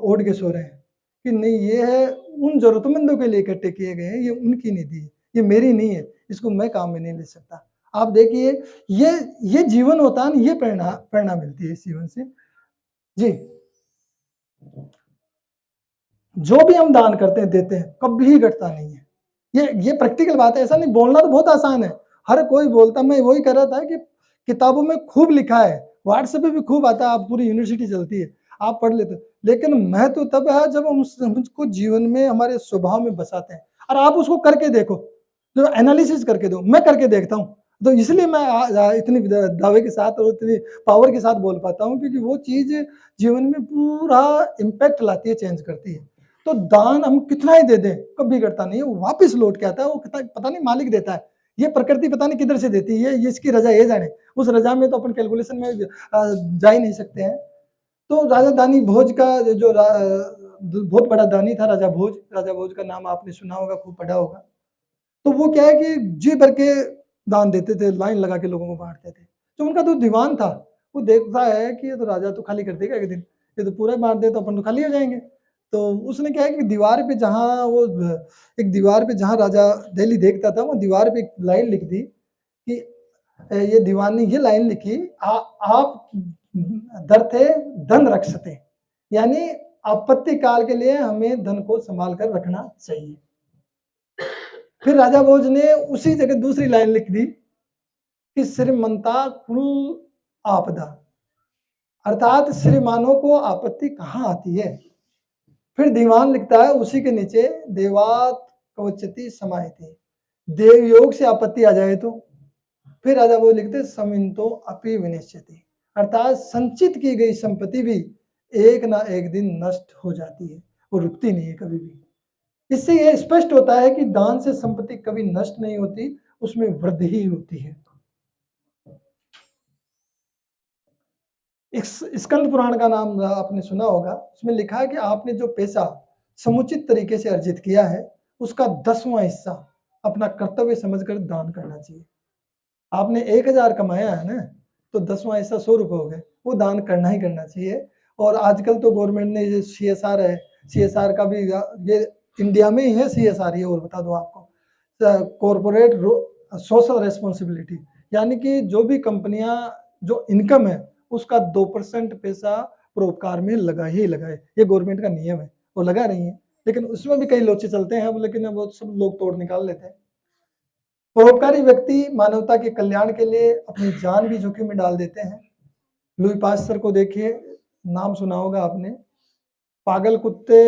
ओढ़ के सो रहे हैं कि नहीं ये है उन ज़रूरतमंदों के लिए इकट्ठे किए गए हैं, ये उनकी निधि है, ये मेरी नहीं है, इसको मैं काम में नहीं ले सकता। आप देखिए ये ये जीवन होता है ना, ये प्रेरणा प्रेरणा मिलती है इस जीवन से। जी, जो भी हम दान करते हैं, देते हैं, कभी घटता नहीं है। ये प्रैक्टिकल बात है, ऐसा नहीं बोलना तो बहुत आसान है, हर कोई बोलता मैं वही कह रहा था कि किताबों में खूब लिखा है, व्हाट्सएप पे भी खूब आता है, आप पूरी यूनिवर्सिटी चलती है, आप पढ़ लेते हो। लेकिन महत्व तब है जब हम उसको जीवन में हमारे स्वभाव में बसाते हैं और आप उसको करके देखो, जो एनालिसिस करके दो, मैं करके देखता हूँ। तो इसलिए मैं इतनी दावे के साथ और इतनी पावर के साथ बोल पाता हूँ क्योंकि वो चीज़ जीवन में पूरा इम्पैक्ट लाती है, चेंज करती है। तो दान हम कितना ही दे दें, कभी घटता नहीं है, वो वापस लौट के आता है, वो पता नहीं मालिक देता है। ये प्रकृति पता नहीं किधर से देती है, ये इसकी रज़ा ये जाने। उस रज़ा में तो अपन कैलकुलेशन में जा ही नहीं सकते हैं। तो राजा दानी भोज का जो बहुत बड़ा दानी था राजा भोज का नाम आपने सुना होगा, खूब पढ़ा होगा। तो वो क्या है कि जी भर के दान देते थे, लाइन लगा के लोगों को बाँटते थे। जो उनका जो दीवान था, वो देखता है कि ये तो राजा तो खाली कर देगा एक दिन, ये तो पूरा बाँट दे तो अपन तो खाली हो जाएँगे। तो उसने क्या है कि दीवार पे जहाँ वो एक दीवार पे जहाँ राजा डेली देखता था, वो दीवार पे एक लाइन लिख दी कि ये दीवान ने ये लाइन लिखी, आप दरते धन रक्षते, यानी आपत्ति काल के लिए हमें धन को संभाल कर रखना चाहिए। फिर राजा भोज ने उसी जगह दूसरी लाइन लिख दी कि श्रीमंता कुल आपदा, अर्थात श्रीमानों को आपत्ति कहाँ आती है। फिर दीवान लिखता है उसी के नीचे, देवात कवचति समायते, देव योग से आपत्ति आ जाए तो। फिर राजा भोज लिखते समिंतो अपि विनिश्यति, अर्थात संचित की गई संपत्ति भी एक ना एक दिन नष्ट हो जाती है, वो रुकती नहीं है कभी भी। इससे यह स्पष्ट होता है कि दान से संपत्ति कभी नष्ट नहीं होती, उसमें वृद्धि ही होती है। स्कंद पुराण का नाम आपने सुना होगा, उसमें लिखा है कि आपने जो पैसा समुचित तरीके से अर्जित किया है उसका 10वां हिस्सा अपना कर्तव्य समझकर दान करना चाहिए। आपने 1000 कमाया है ना, तो 10वां हिस्सा 100 रुपये हो गए, वो दान करना ही करना चाहिए। और आजकल तो गवर्नमेंट ने ये CSR है, CSR का भी ये इंडिया में ही है CSR, ये और बता दो आपको, कॉर्पोरेट सोशल रेस्पॉन्सिबिलिटी, यानी कि जो भी कंपनियां जो इनकम है उसका 2% पैसा परोपकार में लगा ही लगाए, ये गवर्नमेंट का नियम है, वो लगा रही है। लेकिन उसमें भी कई लोचे चलते हैं, लेकिन वो सब लोग तोड़ निकाल लेते हैं। परोपकारी व्यक्ति मानवता के कल्याण के लिए अपनी जान भी जोखिम में डाल देते हैं। लुई पास्चर को देखिए, नाम सुना होगा आपने, पागल कुत्ते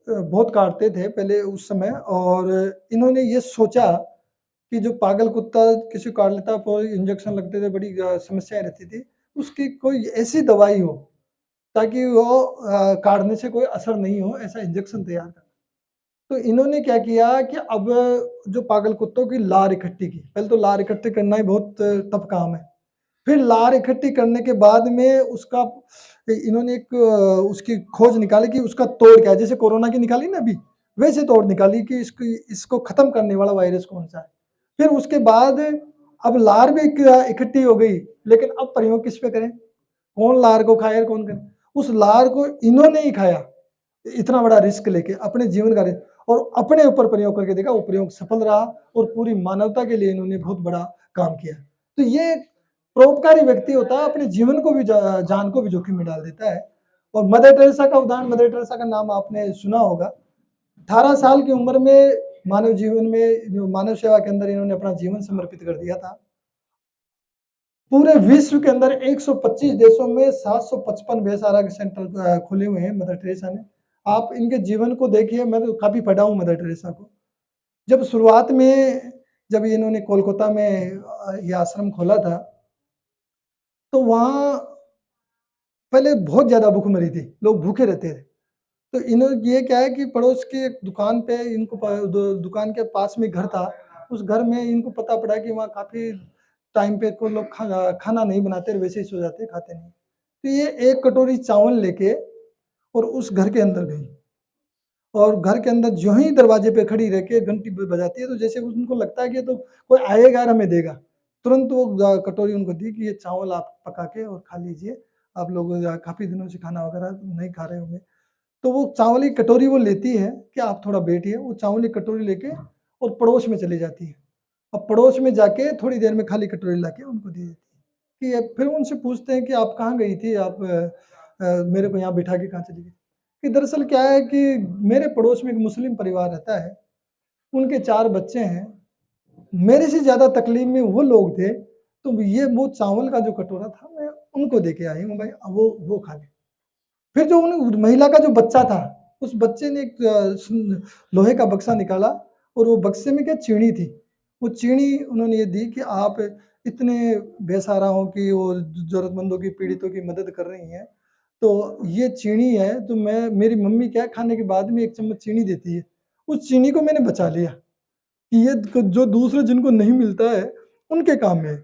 बहुत काटते थे पहले उस समय, और इन्होंने ये सोचा कि जो पागल कुत्ता किसी को काट लेता, इंजेक्शन लगते थे, बड़ी समस्याएं रहती थी, उसकी कोई ऐसी दवाई हो ताकि वो काटने से कोई असर नहीं हो, ऐसा इंजेक्शन तैयार कर। तो इन्होंने क्या किया कि अब जो पागल कुत्तों की लार इकट्ठी की, पहले तो लार इकट्ठी करना ही बहुत टफ काम है, फिर लार इकट्ठी करने के बाद में उसका इन्होंने एक उसकी खोज निकाली कि उसका तोड़ क्या है, जैसे कोरोना की निकाली ना अभी, वैसे तोड़ निकाली कि इसको खत्म करने वाला वायरस कौन सा है। फिर उसके बाद अब लार भी इकट्ठी हो गई, लेकिन अब प्रयोग किस पे करें, कौन लार को खाए और कौन करे, उस लार को इन्होंने ही खाया, इतना बड़ा रिस्क लेके अपने जीवन का, और अपने ऊपर प्रयोग करके देखा, वो प्रयोग सफल रहा और पूरी मानवता के लिए इन्होंने बहुत बड़ा काम किया। तो ये परोपकारी व्यक्ति होता है, अपने जीवन को भी जान को भी जोखिम में डाल देता है। और मदर टेरेसा का उदाहरण, मदर टेरेसा का नाम आपने सुना होगा। 18 साल की उम्र में मानव जीवन में, मानव सेवा के अंदर इन्होंने अपना जीवन समर्पित कर दिया था। पूरे विश्व के अंदर 125 देशों में 755 बेसहारा सेंटर खुले हुए हैं मदर टेरेसा ने। आप इनके जीवन को देखिए, मैं तो काफी पढ़ा हूँ मदर टेरेसा को। जब शुरुआत में जब इन्होंने कोलकाता में ये आश्रम खोला था, तो वहाँ पहले बहुत ज्यादा भूखमरी थी, लोग भूखे रहते थे। तो इन्होंने ये क्या है कि पड़ोस की एक दुकान पे इनको दुकान के पास में घर था, उस घर में इनको पता पड़ा कि वहाँ काफी टाइम पे को लोग खाना नहीं बनाते, वैसे ही सो जाते, खाते नहीं। तो ये 1 कटोरी चावल लेके और उस घर के अंदर गई, और घर के अंदर जो ही दरवाजे पे खड़ी रह के घंटी बजाती है, तो जैसे उनको लगता है कि तो कोई आएगा और हमें देगा, तुरंत वो कटोरी उनको दी कि ये चावल आप पका के और खा लीजिए, आप लोग काफी दिनों से खाना वगैरह नहीं खा रहे होंगे। तो वो चावल की कटोरी वो लेती है कि आप थोड़ा बैठिए, वो चावल की कटोरी लेके और पड़ोस में चली जाती है। अब पड़ोस में जाके थोड़ी देर में खाली कटोरी लाके उनको दे देती है। कि फिर उनसे पूछते हैं कि आप कहाँ गई थी, आप मेरे को यहाँ बिठा के कहाँ चली गई। कि दरअसल क्या है कि मेरे पड़ोस में एक मुस्लिम परिवार रहता है, उनके 4 बच्चे हैं, मेरे से ज़्यादा तकलीफ में वो लोग थे, तो ये वो चावल का जो कटोरा था मैं उनको दे के आई हूँ भाई, वो खा ले। फिर जो उन महिला का जो बच्चा था, उस बच्चे ने एक लोहे का बक्सा निकाला, और वो बक्से में क्या चीनी थी, वो चीनी उन्होंने ये दी कि आप इतने बेसहाराओं की और ज़रूरतमंदों की, पीड़ितों की मदद कर रही हैं, तो ये चीनी है, तो मेरी मम्मी क्या खाने के बाद में 1 चम्मच चीनी देती है, उस चीनी को मैंने बचा लिया कि ये जो दूसरे जिनको नहीं मिलता है, उनके काम में है।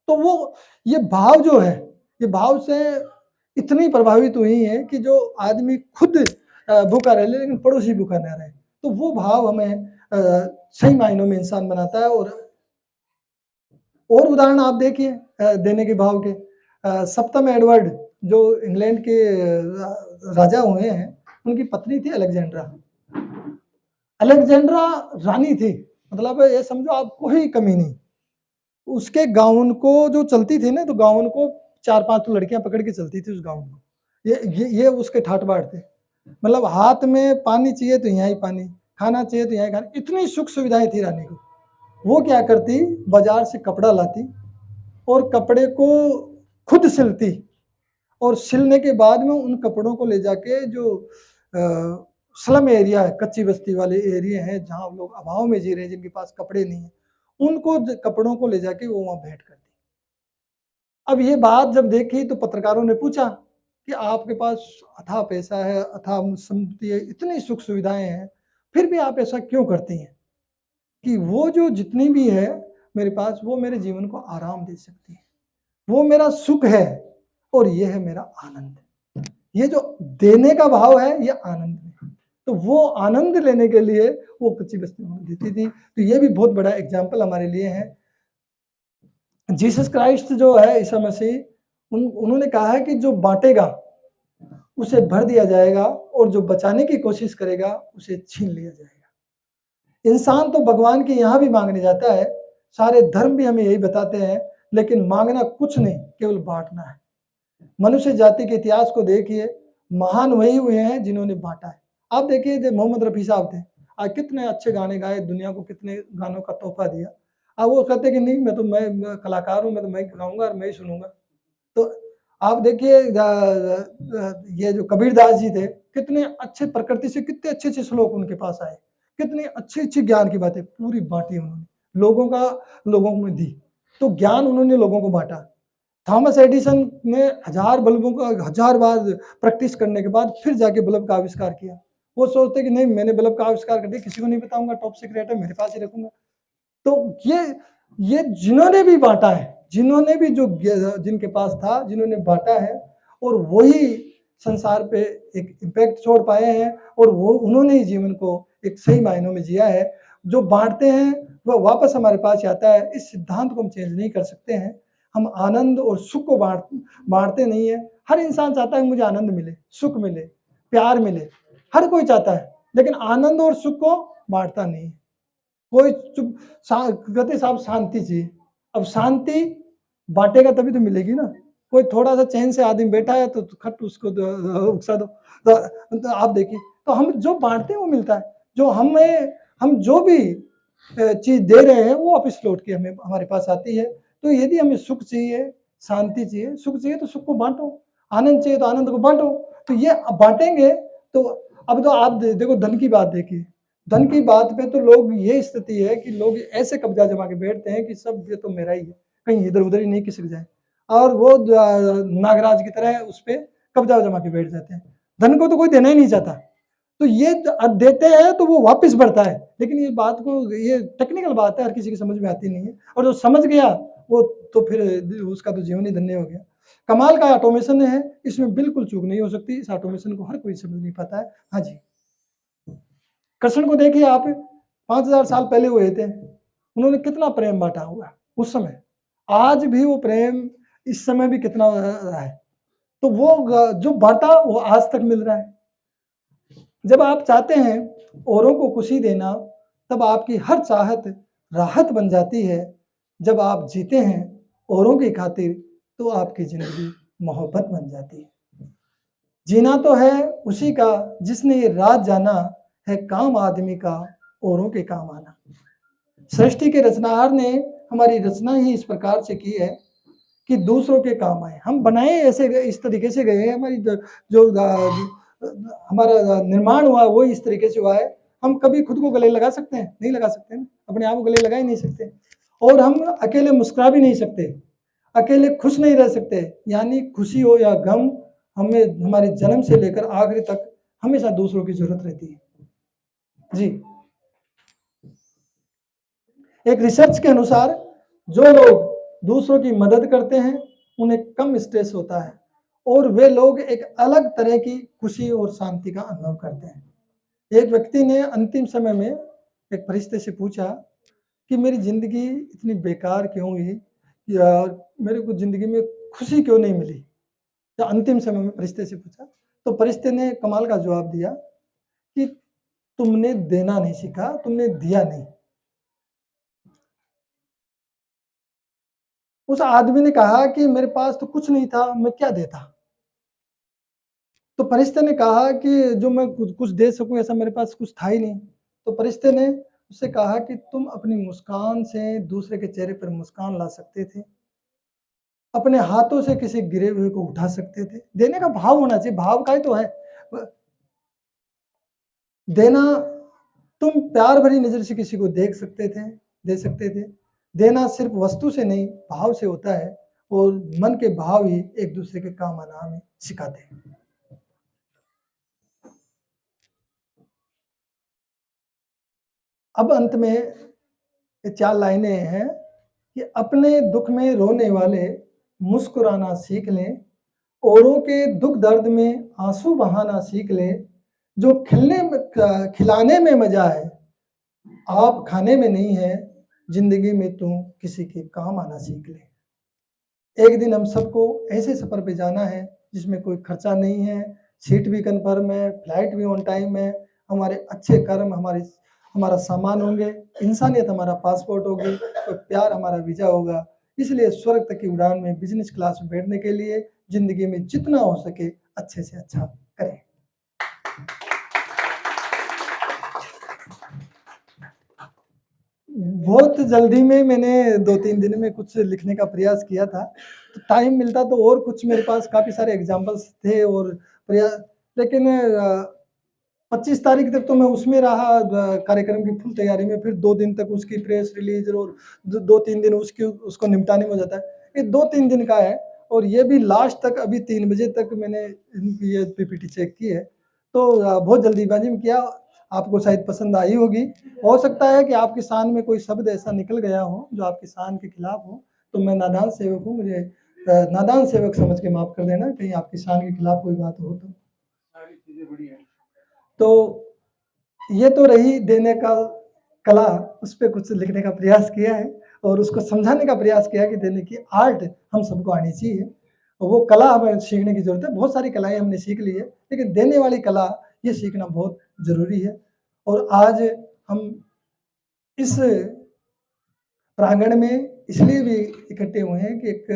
तो वो ये भाव जो है, ये भाव से इतनी प्रभावित हुई है कि जो आदमी खुद भूखा रह ले लेकिन पड़ोसी भूखा ना रहे, तो वो भाव हमें सही मायनों में इंसान बनाता है। और उदाहरण आप देखिए देने के भाव के, सप्तम एडवर्ड जो इंग्लैंड के राजा हुए हैं, उनकी पत्नी थी अलेक्जेंड्रा। अलेक्जेंड्रा रानी थी, मतलब ये समझो आप कोई कमी नहीं, उसके गाउन को जो चलती थी ना, तो गाउन को 4-5 तो लड़कियाँ पकड़ के चलती थी उस गाउन को। ये उसके ठाट-बाट थे। मतलब हाथ में पानी चाहिए तो यहाँ ही पानी, खाना चाहिए तो यहाँ ही खाना, इतनी सुख-सुविधाएँ थी रानी को। वो क्या करती, बाज़ार से कपड़ा लाती और कपड़े को खुद सिलती और सिलने के बाद में उन कपड़ों को ले जाके जो स्लम एरिया है, कच्ची बस्ती वाले एरिया हैं, जहाँ लोग अभाव में जी रहे हैं, जिनके पास कपड़े नहीं हैं, उनको कपड़ों को ले जाके वो वहाँ भेंट करती। अब ये बात जब देखी तो पत्रकारों ने पूछा कि आपके पास अथाह पैसा है, अथाह संपत्ति है, इतनी सुख सुविधाएं हैं, फिर भी आप ऐसा क्यों करती हैं? कि वो जो जितनी भी है मेरे पास, वो मेरे जीवन को आराम दे सकती है, वो मेरा सुख है और ये है मेरा आनंद। ये जो देने का भाव है, ये आनंद है। तो वो आनंद लेने के लिए वो कच्ची बस्ती में देती थी। तो ये भी बहुत बड़ा एग्जाम्पल हमारे लिए है। जीसस क्राइस्ट जो है, ईसा मसीह, उन्होंने कहा है कि जो बांटेगा उसे भर दिया जाएगा और जो बचाने की कोशिश करेगा उसे छीन लिया जाएगा। इंसान तो भगवान के यहाँ भी मांगने जाता है, सारे धर्म भी हमें यही बताते हैं, लेकिन मांगना कुछ नहीं, केवल बांटना है। मनुष्य जाति के इतिहास को देखिए, महान वही हुए हैं जिन्होंने बांटा है। आप देखिए, जो मोहम्मद रफ़ी साहब थे, आज कितने अच्छे गाने गाए, दुनिया को कितने गानों का तोहफा दिया। अब वो कहते कि नहीं, मैं कलाकार हूँ, मैं तो मैं गाऊँगा और मैं ही सुनूँगा। तो आप देखिए, ये जो कबीरदास जी थे, कितने अच्छे, प्रकृति से कितने अच्छे-अच्छे श्लोक उनके पास आए, कितनी अच्छी-अच्छी ज्ञान की बातें पूरी बाँटी उन्होंने, लोगों में दी। तो ज्ञान उन्होंने लोगों को बाँटा। थॉमस एडिसन ने 1000 बल्बों का 1000 बार प्रैक्टिस करने के बाद फिर जाके बल्ब का आविष्कार किया। वो सोचते कि नहीं, मैंने बल्ब का आविष्कार कर दिया, किसी को नहीं बताऊँगा, टॉप सीक्रेट है, मेरे पास ही रखूँगा। तो ये जिन्होंने भी बाँटा है, जिन्होंने भी जो जिनके पास था, जिन्होंने बाँटा है, और वही संसार पे एक इम्पैक्ट छोड़ पाए हैं, और वो उन्होंने ही जीवन को एक सही मायनों में जिया है। जो बाँटते हैं वह वापस हमारे पास आता है। इस सिद्धांत को हम चेंज नहीं कर सकते हैं। हम आनंद और सुख को बाँटते नहीं हैं। हर इंसान चाहता है कि मुझे आनंद मिले, सुख मिले, प्यार मिले, हर कोई चाहता है, लेकिन आनंद और सुख को बाँटता नहीं है। कोई चुप कहते साहब शांति चाहिए। अब शांति बाँटेगा तभी तो मिलेगी ना। कोई थोड़ा-सा चैन से आदमी बैठा है तो खट उसको उकसा दो। तो आप देखिए, तो हम जो बाँटते हैं वो मिलता है। जो हम जो भी चीज़ दे रहे हैं वो वापस लौट के हमें हमारे पास आती है। तो यदि हमें सुख चाहिए, शांति चाहिए, सुख चाहिए तो सुख को बाँटो, आनंद चाहिए तो आनंद को बाँटो। तो ये बाँटेंगे तो अब तो आप देखो, धन की बात देखिए। धन की बात पे तो लोग, ये स्थिति है कि लोग ऐसे कब्जा जमा के बैठते हैं कि सब ये तो मेरा ही है, कहीं इधर-उधर ही नहीं खिसक जाए, और वो नागराज की तरह उस पे कब्जा जमा के बैठ जाते हैं। धन को तो कोई देना ही नहीं चाहता। तो ये देते हैं तो वो वापस बढ़ता है, लेकिन ये बात को, ये टेक्निकल बात है, हर किसी की समझ में आती नहीं है, और जो समझ गया वो तो फिर उसका तो जीवन ही धन्य हो गया। कमाल का ऑटोमेशन है, इसमें बिल्कुल चूक नहीं हो सकती। इस ऑटोमेशन को हर कोई समझ नहीं पाता है। हाँ जी। कृष्ण को देखिए आप, 5000 साल पहले हुए थे, उन्होंने कितना प्रेम बांटा हुआ है उस समय। आज भी वो प्रेम इस समय भी कितना रहा है। तो वो जो बांटा वो आज तक मिल रहा है। जब आप चाहते हैं औरों को खुशी देना, तब आपकी हर चाहत राहत बन जाती है। जब आप जीते हैं औरों की खातिर, तो आपकी ज़िंदगी मोहब्बत बन जाती है। जीना तो है उसी का जिसने ये राज जाना, है काम आदमी का औरों के काम आना। सृष्टि के रचनाहार ने हमारी रचना ही इस प्रकार से की है कि दूसरों के काम आए। हम बनाए ऐसे इस तरीके से गए हैं, हमारी जो हमारा निर्माण हुआ वो इस तरीके से हुआ है। हम कभी खुद को गले लगा सकते हैं? नहीं लगा सकते ना, अपने आप को गले लगा ही नहीं सकते। और हम अकेले मुस्कुरा भी नहीं सकते, अकेले खुश नहीं रह सकते। यानी खुशी हो या गम, हमें हमारे जन्म से लेकर आखिरी तक हमेशा दूसरों की जरूरत रहती है। जी, एक रिसर्च के अनुसार जो लोग दूसरों की मदद करते हैं उन्हें कम स्ट्रेस होता है, और वे लोग एक अलग तरह की खुशी और शांति का अनुभव करते हैं। एक व्यक्ति ने अंतिम समय में एक फरिश्ते से पूछा कि मेरी जिंदगी इतनी बेकार क्यों हुई, या मेरे को जिंदगी में खुशी क्यों नहीं मिली। तो अंतिम समय में फरिश्ते से पूछा, तो फरिश्ते ने कमाल का जवाब दिया कि तुमने देना नहीं सीखा, तुमने दिया नहीं। उस आदमी ने कहा कि मेरे पास तो कुछ नहीं था, मैं क्या देता? तो फरिश्ते ने कहा कि जो मैं कुछ दे सकूँ ऐसा मेरे पास कुछ था ही नहीं। तो फरिश्ते ने उससे कहा कि तुम अपनी मुस्कान से दूसरे के चेहरे पर मुस्कान ला सकते थे। अपने हाथों से किसी गिरे हुए को उठा सकते थे। देने का भाव होना चाहिए, भाव का ही तो है। देना, तुम प्यार भरी नज़र से किसी को देख सकते थे, दे सकते थे। देना सिर्फ़ वस्तु से नहीं, भाव से होता है और मन के भाव ही एक-दूसरे के काम आना हमें सिखाते हैं। अब अंत में ये 4 लाइनें हैं कि अपने दुःख में रोने वाले मुस्कुराना सीख लें, औरों के दुःख दर्द में आँसू बहाना सीख लें, जो खिलाने में मज़ा है, आप खाने में नहीं है, ज़िंदगी में तुम किसी के काम आना सीख ले। एक दिन हम सबको ऐसे सफ़र पे जाना है जिसमें कोई खर्चा नहीं है, सीट भी कन्फर्म है, फ्लाइट भी ऑन टाइम है, हमारे अच्छे कर्म हमारा सामान होंगे, इंसानियत हमारा पासपोर्ट होगी, और प्यार हमारा वीज़ा होगा। इसलिए स्वर्ग तक की उड़ान में बिज़नेस क्लास में बैठने के लिए ज़िंदगी में जितना हो सके अच्छे से अच्छा करें। बहुत जल्दी में मैंने 2-3 दिन में कुछ लिखने का प्रयास किया था। तो टाइम मिलता तो और कुछ मेरे पास काफ़ी सारे एग्ज़ाम्पल्स थे और प्रया लेकिन 25 तारीख तक तो मैं उसमें रहा कार्यक्रम की फुल तैयारी में, फिर 2 दिन तक उसकी प्रेस रिलीज़ और 2-3 दिन उसको निपटाने में हो जाता है। ये 2-3 दिन का है और ये भी लास्ट तक अभी 3 बजे तक मैंने इनकी ये पीपीटी चेक की है। तो बहुत जल्दीबाज़ी में किया, आपको शायद पसंद आई होगी। हो सकता है कि आपकी शान में कोई शब्द ऐसा निकल गया हो, जो आपकी शान के खिलाफ हो, तो मैं नादान सेवक हूँ, मुझे नादान सेवक समझ के माफ़ कर देना, कहीं आपकी शान के खिलाफ कोई बात हो तो। सारी चीज़ें बढ़िया हैं। तो ये तो रही देने का कला, उस पे कुछ लिखने का प्रयास किया है और उसको समझाने का प्रयास किया कि देने की आर्ट हम सबको आनी चाहिए। और वो कला हमें सीखने की ज़रूरत है। बहुत सारी कलाएँ हमने सीख ली है, लेकिन देने वाली कला ये सीखना बहुत ज़रूरी है। और आज हम इस प्रांगण में इसलिए भी इकट्ठे हुए हैं कि एक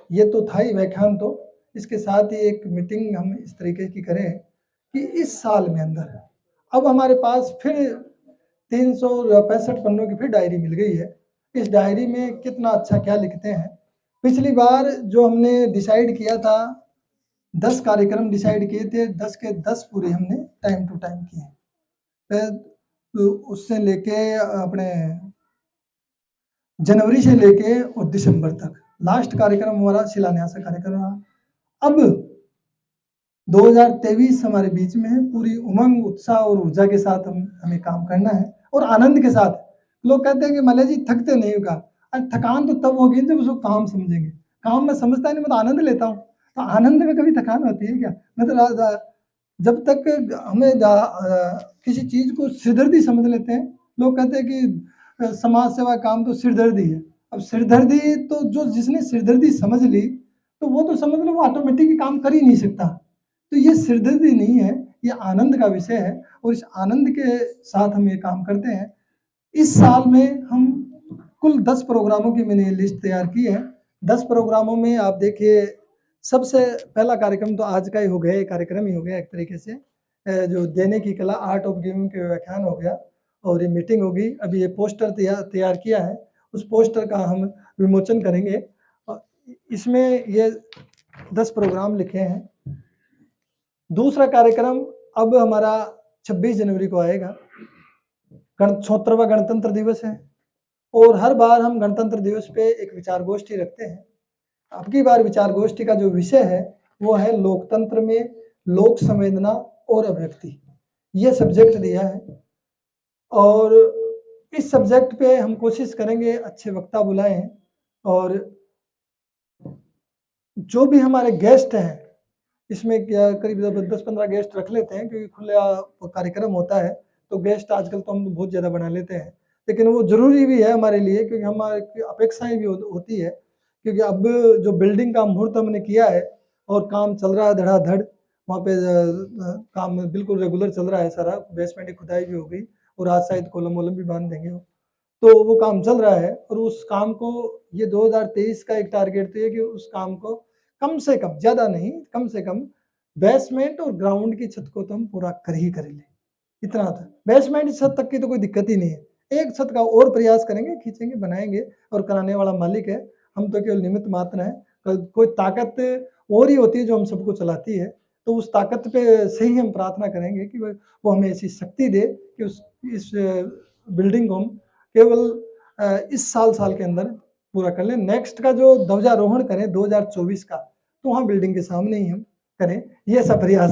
ये तो था ही व्याख्यान, तो इसके साथ ही एक मीटिंग हम इस तरीके की करें कि इस साल में अंदर अब हमारे पास फिर 365 पन्नों की फिर डायरी मिल गई है। इस डायरी में कितना अच्छा क्या लिखते हैं। पिछली बार जो हमने डिसाइड किया था, 10 कार्यक्रम डिसाइड किए थे, 10 के 10 पूरे हमने टाइम टू टाइम किए। तो उससे लेके अपने जनवरी से लेके और दिसंबर तक लास्ट कार्यक्रम हमारा शिलान्यास का कार्यक्रम रहा। अब 2023 हमारे बीच में है, पूरी उमंग, उत्साह और ऊर्जा के साथ हमें काम करना है और आनंद के साथ। लोग कहते हैं कि मलय जी थकते नहीं होगा, थकान तो तब होगी जब उसको काम समझेंगे। काम मैं समझता नहीं, मैं तो आनंद लेता हूँ। तो आनंद में कभी थकान होती है क्या? मैं तो जब तक हमें किसी चीज़ को सिरदर्दी समझ लेते हैं, लोग कहते हैं कि समाज सेवा काम तो सिरदर्दी है। अब सिरदर्दी तो जिसने सिरदर्दी समझ ली, तो वो तो समझ लो वो ऑटोमेटिक ही काम कर ही नहीं सकता। तो ये सिरदर्दी नहीं है, ये आनंद का विषय है और इस आनंद के साथ हम ये काम करते हैं। इस साल में हम कुल 10 प्रोग्रामों की मैंने लिस्ट तैयार की है। 10 प्रोग्रामों में आप देखिए, सबसे पहला कार्यक्रम तो आज का ही हो गया, ये कार्यक्रम ही हो गया एक तरीके से। जो देने की कला, आर्ट ऑफ गिविंग के व्याख्यान हो गया और ये मीटिंग होगी। अभी ये पोस्टर तैयार किया है, उस पोस्टर का हम विमोचन करेंगे। इसमें ये 10 प्रोग्राम लिखे हैं। दूसरा कार्यक्रम अब हमारा 26 जनवरी को आएगा। 76वां गणतंत्र दिवस है और हर बार हम गणतंत्र दिवस पे एक विचार गोष्ठी रखते हैं। अब की बार विचार गोष्ठी का जो विषय है वो है लोकतंत्र में लोक संवेदना और अभिव्यक्ति। ये सब्जेक्ट दिया है और इस सब्जेक्ट पे हम कोशिश करेंगे अच्छे वक्ता बुलाएं और जो भी हमारे गेस्ट हैं, इसमें क्या करीब 10-15 गेस्ट रख लेते हैं क्योंकि खुला कार्यक्रम होता है, तो गेस्ट आजकल तो हम बहुत ज़्यादा बना लेते हैं। लेकिन वो ज़रूरी भी है हमारे लिए क्योंकि हमारी अपेक्षाएँ भी होती है, क्योंकि अब जो बिल्डिंग का मुहूर्त हमने किया है और काम चल रहा है धड़ाधड़, वहाँ पे काम बिल्कुल रेगुलर चल रहा है सारा, बेसमेंट की खुदाई भी हो गई और आज शायद कॉलम वॉलम भी बाँध देंगे वो। तो वो काम चल रहा है और उस काम को ये 2023 का एक टारगेट तो ये कि उस काम को कम से कम, ज़्यादा नहीं, कम से कम बेसमेंट और ग्राउंड की छत को तो हम पूरा कर ही कर लें। इतना था। बेसमेंट छत तक की तो कोई दिक्कत ही नहीं है। एक छत का और प्रयास करेंगे, खींचेंगे, बनाएँगे और कराने वाला मालिक है। हम तो केवल निमित्त मात्र हैं। कोई ताकत और ही होती है जो हम सबको चलाती है। तो उस ताकत पे से ही हम प्रार्थना करेंगे कि वो हमें ऐसी शक्ति दे कि उस इस बिल्डिंग को हम केवल इस साल के अंदर पूरा कर लें। नेक्स्ट का जो ध्वजारोहण करें 2024 का, तो वहाँ बिल्डिंग के सामने ही हम करें। ये ऐसा प्रयास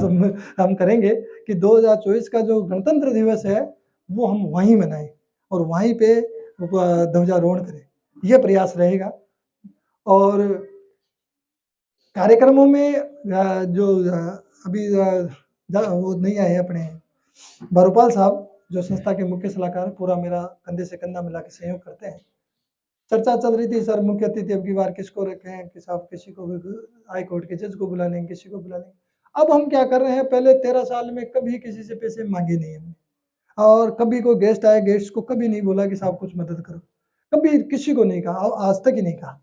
हम करेंगे कि 2024 का जो गणतंत्र दिवस है, वो हम वहीं मनाएँ और वहीं पे ध्वजारोहण करें। ये प्रयास रहेगा और कार्यक्रमों में जो अभी वो नहीं आए अपने बारूपाल साहब, जो संस्था के मुख्य सलाहकार, पूरा मेरा कंधे से कंधा मिला के सहयोग करते हैं। चर्चा चल रही थी सर मुख्य अतिथि अब की बार किसको रखें, कि साहब किसी को भी हाई कोर्ट के जज को बुला लेंगे, किसी को बुला लेंगे। अब हम क्या कर रहे हैं, पहले 13 साल में कभी किसी से पैसे माँगे नहीं हमने और कभी कोई गेस्ट आए, गेस्ट को कभी नहीं बोला कि साहब कुछ मदद करो। कभी किसी को नहीं कहा और आज तक ही नहीं कहा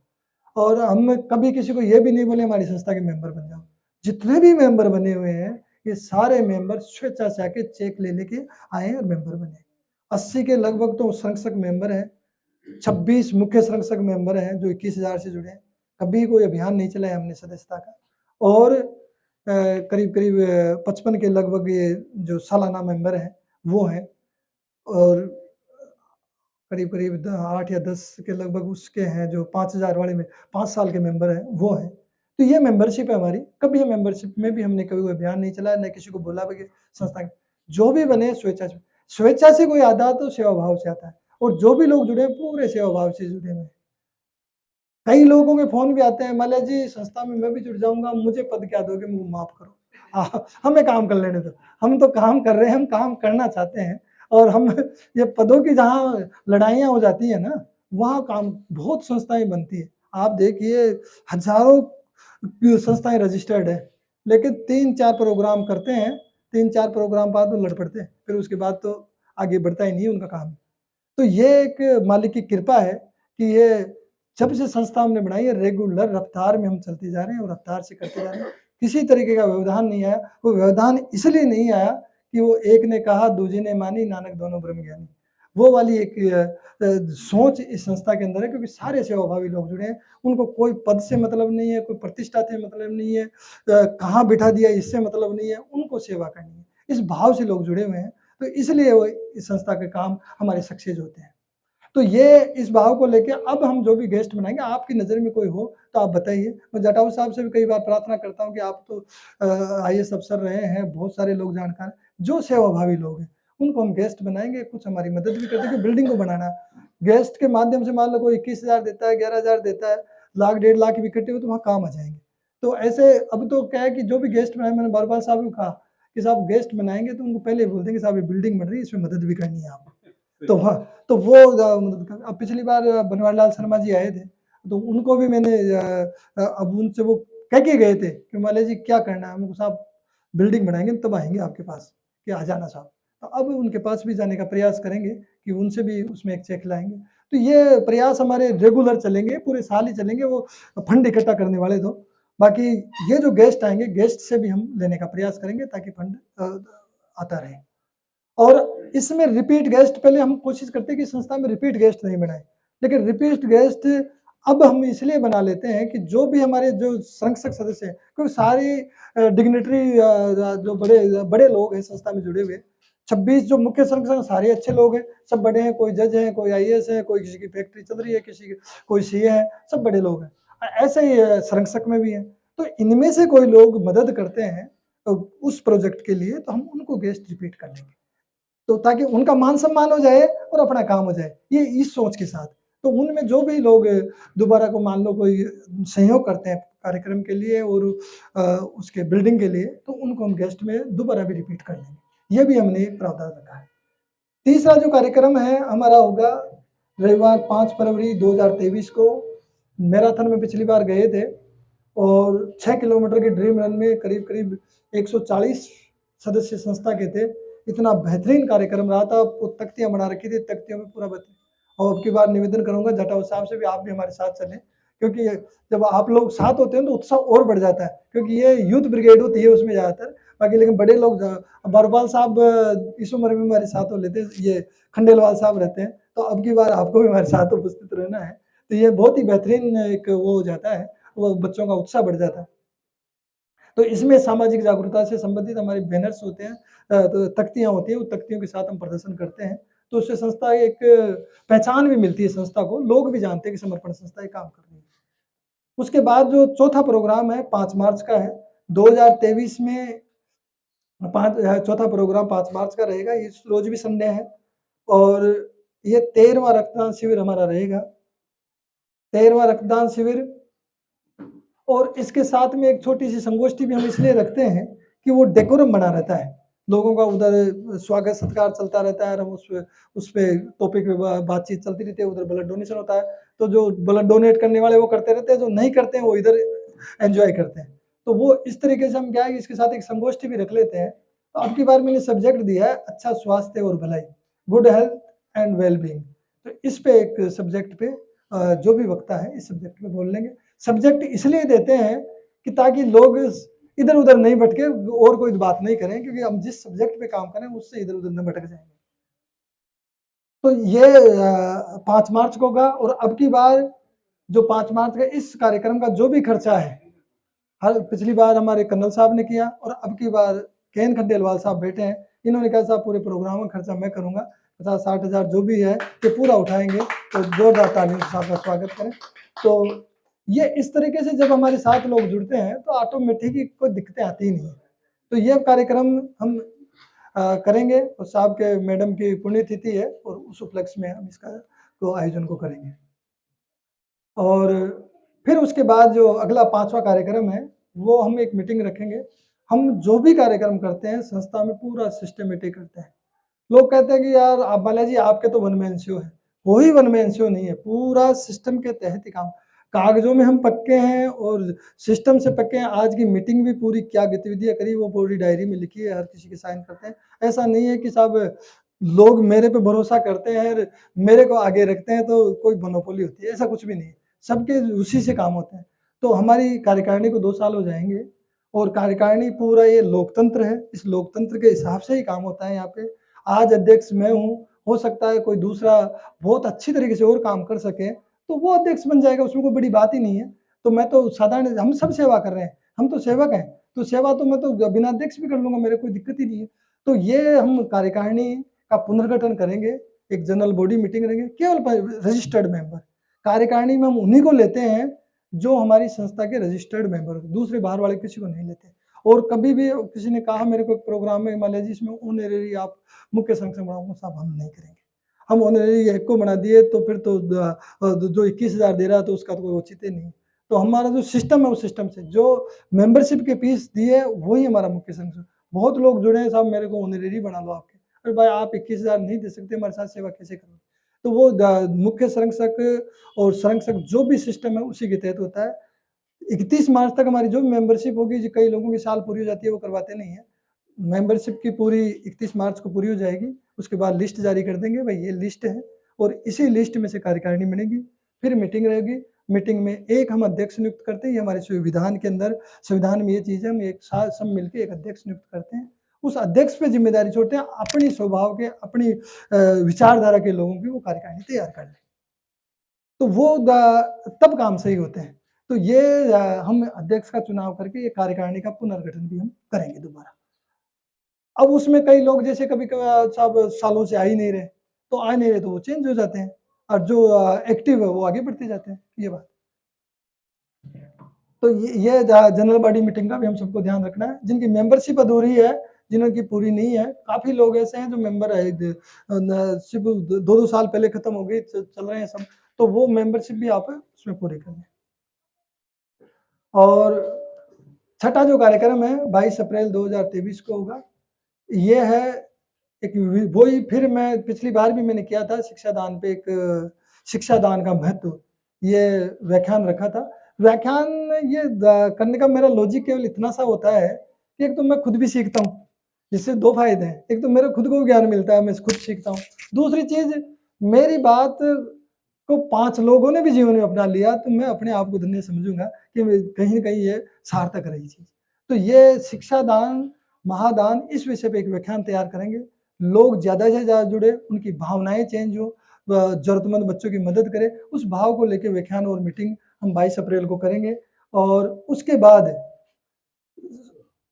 और हम कभी किसी को ये भी नहीं बोले हमारी संस्था के मेंबर बन जाओ। जितने भी मेंबर बने हुए हैं, ये सारे मेंबर स्वेच्छा से आके चेक ले लेके आए और मेंबर बने। 80 के लगभग तो संरक्षक मेंबर हैं। 26 मुख्य संरक्षक मेंबर हैं जो 21,000 से जुड़े हैं। कभी कोई अभियान नहीं चलाया हमने सदस्यता का और करीब-करीब 55 के लगभग ये जो सालाना मेंबर हैं, वो हैं और करीब-करीब 8 या 10 के लगभग उसके हैं जो 5,000 वाले में 5 साल के मेंबर हैं, वो हैं। तो ये मेंबरशिप है हमारी। कभी हम मेंबरशिप में भी हमने कभी कोई अभियान नहीं चलाया, ना किसी को बोला भी कि संस्था के जो भी बने स्वेच्छा से। स्वेच्छा से कोई आता है तो सेवा भाव से आता है और जो भी लोग जुड़े हैं पूरे सेवा भाव से जुड़े हुए हैं। कई लोगों के फ़ोन भी आते हैं, माला जी संस्था में मैं भी जुड़ जाऊँगा, मुझे पद क्या दोगे? मुझे माफ़ करो। हमें काम कर लेने दो। हम तो काम कर रहे हैं, हम काम करना चाहते हैं और हम ये पदों की जहाँ लड़ाइयाँ हो जाती है ना, वहाँ काम बहुत संस्थाएँ बनती हैं। आप देखिए हज़ारों संस्थाएँ रजिस्टर्ड हैं, लेकिन 3-4 प्रोग्राम करते हैं, 3-4 प्रोग्राम बाद वो लड़ पड़ते हैं, फिर उसके बाद तो आगे बढ़ता ही नहीं है उनका काम। तो ये एक मालिक की कृपा है कि ये जब से संस्था हमने बनाई है रेगुलर रफ्तार में हम चलते जा रहे हैं और रफ्तार से करते जा रहे हैं। किसी तरीके का व्यवधान नहीं आया। वो व्यवधान इसलिए नहीं आया कि वो एक ने कहा दूजे ने मानी नानक दोनों ब्रह्म ज्ञानी। वो वाली एक सोच इस संस्था के अंदर है क्योंकि सारे सेवाभावी लोग जुड़े हैं। उनको कोई पद से मतलब नहीं है, कोई प्रतिष्ठा से मतलब नहीं है, कहाँ बिठा दिया इससे मतलब नहीं है, उनको सेवा करनी है। इस भाव से लोग जुड़े हुए हैं, तो इसलिए वो इस संस्था के काम हमारे सक्सेस होते हैं। तो ये इस भाव को लेके अब हम जो भी गेस्ट बनाएँगे, आपकी नज़र में कोई हो तो आप बताइए। मैं जटाऊ साहब से भी कई बार प्रार्थना करता हूँ कि आप तो आईएएस अफ़सर रहे हैं, बहुत सारे लोग जानकार हैं, जो सेवाभावी लोग हैं, उनको हम गेस्ट बनाएँगे, कुछ हमारी मदद भी कर देंगे, बिल्डिंग को बनाना है। गेस्ट के माध्यम से मान लो कोई 21,000 देता है, 11,000 देता है, लाख, डेढ़ लाख भी इकट्ठे हुए तो वहाँ काम आ जाएँगे। तो ऐसे अब तो क्या है कि जो भी गेस्ट बनाए मैंने बार-बार साहब को कहा कि साहब गेस्ट बनाएँगे तो उनको पहले ही बोल देंगे साहब ये बिल्डिंग बन रही है, इसमें मदद भी करनी है आपको। तो हाँ, तो वो मदद कर अब पिछली बार बनवारी लाल शर्मा जी आए थे, तो उनको भी मैंने अब उनसे वो कह के गए थे कि माले जी क्या करना है? हमको साहब बिल्डिंग बनाएँगे तब आएँगे आपके पास, कि आ जाना साहब। तो अब उनके पास भी जाने का प्रयास करेंगे कि उनसे भी उसमें एक चेक लाएँगे। तो ये प्रयास हमारे रेगुलर चलेंगे, पूरे साल ही चलेंगे, वो फंड इकट्ठा करने वाले तो। बाकी ये जो गेस्ट आएँगे, गेस्ट से भी हम लेने का प्रयास करेंगे ताकि फंड आता रहे। और इसमें रिपीट गेस्ट पहले हम कोशिश करते हैं कि संस्था में रिपीट गेस्ट नहीं बनाएँ। लेकिन रिपीट गेस्ट अब हम इसलिए बना लेते हैं कि जो भी हमारे जो संरक्षक सदस्य हैं, क्योंकि सारे डिग्निटरी जो बड़े बड़े लोग हैं संस्था में जुड़े हुए, 26 जो मुख्य संरक्षक सारे अच्छे लोग हैं, सब बड़े हैं, कोई जज हैं, कोई आईएएस है, कोई किसी की फैक्ट्री चल रही है, किसी की कोई सीए है, सब बड़े लोग हैं। ऐसे ही संरक्षक में भी हैं। तो इनमें से कोई लोग मदद करते हैं उस प्रोजेक्ट के लिए, तो हम उनको गेस्ट रिपीट कर लेंगे। तो ताकि उनका मान-सम्मान हो जाए और अपना काम हो जाए, ये इस सोच के साथ। तो उनमें जो भी लोग दोबारा को मान लो कोई सहयोग करते हैं कार्यक्रम के लिए और उसके बिल्डिंग के लिए, तो उनको हम गेस्ट में दोबारा भी रिपीट कर लेंगे। ये भी हमने प्रावधान रखा है। तीसरा जो कार्यक्रम है हमारा होगा रविवार 5 फरवरी 2023 को मैराथन में पिछली बार गए थे और 6 किलोमीटर के ड्रीम रन में करीब-करीब 140 सदस्य संस्था के थे। इतना बेहतरीन कार्यक्रम रहा था, वो तख्तियाँ बना रखी थी, तख्तियों में पूरा बत और अब की बार निवेदन करूँगा जाटव साहब से भी आप भी हमारे साथ चलें, क्योंकि जब आप लोग साथ होते हैं तो उत्साह और बढ़ जाता है, क्योंकि ये यूथ ब्रिगेड होती है उसमें ज़्यादातर। बाकी लेकिन बड़े लोग बरपाल साहब इस उम्र में हमारे साथ हो लेते हैं, ये खंडेलवाल साहब रहते हैं, तो अब की बार आपको भी हमारे साथ उपस्थित रहना है। तो ये बहुत ही बेहतरीन एक वो हो जाता है, वो बच्चों का उत्साह बढ़ जाता है। तो इसमें सामाजिक जागरूकता से संबंधित हमारे बैनर्स होते हैं, तो तख्तियाँ होती हैं, उन तख्तियों के साथ हम प्रदर्शन करते हैं। तो उससे संस्था एक पहचान भी मिलती है संस्था को, लोग भी जानते हैं कि समर्पण संस्था ये काम कर रही है। उसके बाद जो चौथा प्रोग्राम है 5 मार्च का है, 2023 में चौथा प्रोग्राम 5 मार्च का रहेगा, इस रोज़ भी संडे है और ये 13वां रक्तदान शिविर हमारा रहेगा। 13वां रक्तदान शिविर और इसके साथ में एक छोटी-सी संगोष्ठी भी हम इसलिए रखते हैं कि वो डेकोरम बना रहता है। लोगों का उधर स्वागत-सत्कार चलता रहता है और हम उसपे टॉपिक पे बातचीत चलती रहती है, उधर ब्लड डोनेशन होता है। तो जो ब्लड डोनेट करने वाले वो करते रहते हैं, जो नहीं करते हैं वो इधर एन्जॉय करते हैं। तो वो इस तरीके से हम क्या है कि इसके साथ एक संगोष्ठी भी रख लेते हैं। तो अब की बार मैंने सब्जेक्ट दिया है अच्छा स्वास्थ्य और भलाई, good health and well being. तो इस पे एक सब्जेक्ट पे जो भी वक्ता है इस सब्जेक्ट पे बोल लेंगे। सब्जेक्ट इसलिए देते हैं कि ताकि लोग इधर-उधर नहीं भटके और कोई बात नहीं करें, क्योंकि हम जिस सब्जेक्ट पे काम कर रहे हैं उससे इधर-उधर ना भटक जाएँगे। तो ये 5 मार्च को होगा और अब की बार जो 5 मार्च का इस कार्यक्रम का जो भी खर्चा है, हर पिछली बार हमारे कर्नल साहब ने किया और अब की बार केएन खंडेलवाल साहब बैठे हैं। इन्होंने कहा साहब पूरे प्रोग्राम का खर्चा मैं करूँगा, 50-60 हज़ार जो भी है ये पूरा उठाएँगे, तो जोरदार तालियों से साहब का स्वागत करें। तो ये इस तरीके से जब हमारे साथ लोग जुड़ते हैं तो ऑटोमेटिक ही कोई दिक्कतें आती ही नहीं है। तो ये कार्यक्रम हम करेंगे और साहब के मैडम की पुण्यतिथि है और उस उपलक्ष्य में हम इसका को आयोजन को करेंगे। और फिर उसके बाद जो अगला 5वां कार्यक्रम है, वो हम एक मीटिंग रखेंगे। हम जो भी कार्यक्रम करते हैं संस्था में पूरा सिस्टमैटिक करते हैं। लोग कहते हैं कि यार आप बालाजी आपके तो वन मैन शो है। कोई वन मैन शो नहीं है, पूरा सिस्टम के तहत ही काम। कागज़ों में हम पक्के हैं और सिस्टम से पक्के हैं। आज की मीटिंग भी पूरी क्या गतिविधियाँ करी वो पूरी डायरी में लिखी है, हर किसी के साइन करते हैं। ऐसा नहीं है कि साहब लोग मेरे पे भरोसा करते हैं और मेरे को आगे रखते हैं तो कोई मोनोपोली होती है, ऐसा कुछ भी नहीं है। सबके उसी से काम होते हैं। तो हमारी कार्यकारिणी को 2 साल हो जाएँगे और कार्यकारिणी पूरा ये लोकतंत्र है, इस लोकतंत्र के हिसाब से ही काम होता है यहाँ पे। आज अध्यक्ष मैं हूँ, हो सकता है कोई दूसरा बहुत अच्छी तरीके से और काम कर सके, तो वो अध्यक्ष बन जाएगा, उसमें कोई बड़ी बात ही नहीं है। तो मैं तो साधारण हम सब सेवा कर रहे हैं, हम तो सेवक हैं, तो सेवा तो मैं तो बिना अध्यक्ष भी कर लूँगा, मेरे कोई दिक्कत ही नहीं है। तो ये हम कार्यकारिणी का पुनर्गठन करेंगे, एक जनरल बॉडी मीटिंग करेंगे, केवल प रजिस्टर्ड मेंबर। कार्यकारिणी में हम उन्हीं को लेते हैं, जो हमारी संस्था के रजिस्टर्ड मेंबर होते हैं, दूसरे बाहर वाले किसी को नहीं लेते। और कभी भी किसी ने कहा मेरे को एक प्रोग्राम में मान लीजिए इसमें ऑनरेरी आप मुख्य संरक्षक बनाओ, साहब हम नहीं करेंगे। हम ऑनरेरी एक को बना दिए तो फिर तो जो 21,000 दे रहा है तो उसका तो कोई औचित्य नहीं। तो हमारा जो सिस्टम है उस सिस्टम से जो मेंबरशिप के फीस दिए वही हमारा मुख्य संरक्षक। बहुत लोग जुड़े हैं साहब मेरे को ऑनरेरी बना लो आपके। अरे भाई आप 21,000 नहीं दे सकते, हमारे साथ सेवा कैसे करोगे? तो वो मुख्य संरक्षक और संरक्षक जो भी सिस्टम है उसी के तहत होता है। 31 मार्च तक हमारी जो भी मेंबरशिप होगी, जो कई लोगों की साल पूरी हो जाती है वो करवाते नहीं है। मेंबरशिप की पूरी 31 मार्च को पूरी हो जाएगी, उसके बाद लिस्ट जारी कर देंगे, भाई ये लिस्ट है और इसी लिस्ट में से कार्यकारिणी बनेगी। फिर मीटिंग रहेगी, मीटिंग में एक हम अध्यक्ष नियुक्त करते हैं, ये हमारे संविधान के अंदर संविधान में ये चीज़ है, हम एक साथ सब मिलके एक अध्यक्ष नियुक्त करते हैं। उस अध्यक्ष पे ज़िम्मेदारी छोड़ते हैं, अपनी स्वभाव के, अपनी विचारधारा के लोगों की वो कार्यकारिणी तैयार कर लें। तो वो तब काम सही होते हैं। तो ये हम अध्यक्ष का चुनाव करके ये कार्यकारिणी का पुनर्गठन भी हम करेंगे दोबारा। अब उसमें कई लोग जैसे कभी-कभार साहब सालों से आ ही नहीं रहे, तो आ नहीं रहे तो वो चेंज हो जाते हैं और जो एक्टिव है वो आगे बढ़ते जाते हैं, ये बात। तो ये जनरल बॉडी मीटिंग का भी हम सबको ध्यान रखना है। जिनकी मेंबरशिप अधूरी है, जिनकी पूरी नहीं है, काफ़ी लोग ऐसे हैं जो मेंबर है सिर्फ़ 2-2 साल पहले खत्म हो गई, चल रहे हैं सब, तो वो मेंबरशिप भी आप उसमें पूरी कर लें। और छठा जो कार्यक्रम है 22 अप्रैल 2023 को होगा, ये है एक वही फिर मैं पिछली बार भी मैंने किया था शिक्षादान पे एक शिक्षादान का महत्व, ये व्याख्यान रखा था। व्याख्यान ये करने का मेरा लॉजिक केवल इतना सा होता है कि एक तो मैं खुद भी सीखता हूँ, जिससे 2 फ़ायदे हैं। एक तो मेरे खुद को ज्ञान मिलता है, मैं खुद सीखता हूँ। दूसरी चीज़ मेरी बात को 5 लोगों ने भी जीवन में अपना लिया तो मैं अपने आप को धन्य समझूँगा कि कहीं न कहीं ये सार्थक रही चीज़। तो ये शिक्षा दान, महादान इस विषय पे एक व्याख्यान तैयार करेंगे। लोग ज़्यादा से ज़्यादा जुड़े, उनकी भावनाएँ चेंज हो, ज़रूरतमंद बच्चों की मदद करें, उस भाव को लेके व्याख्यान और मीटिंग हम 22 अप्रैल को करेंगे और उसके बाद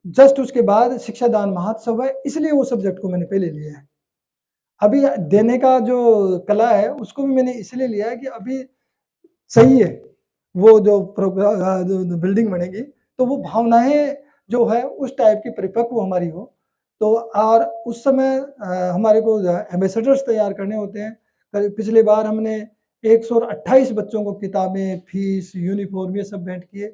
जस्ट उसके बाद शिक्षा दान महोत्सव है, इसलिए वो सब्जेक्ट को मैंने पहले लिया है। अभी देने का जो कला है, उसको भी मैंने इसलिए लिया है कि अभी सही है, वो जो जो बिल्डिंग बनेगी, तो वो भावनाएँ जो है उस टाइप की परिपक्व हमारी हो। तो और उस समय हमारे को एम्बेसडर्स तैयार करने होते हैं। पिछली बार हमने 128 बच्चों को किताबें, फीस, यूनिफ़ॉर्म ये सब भेंट किए।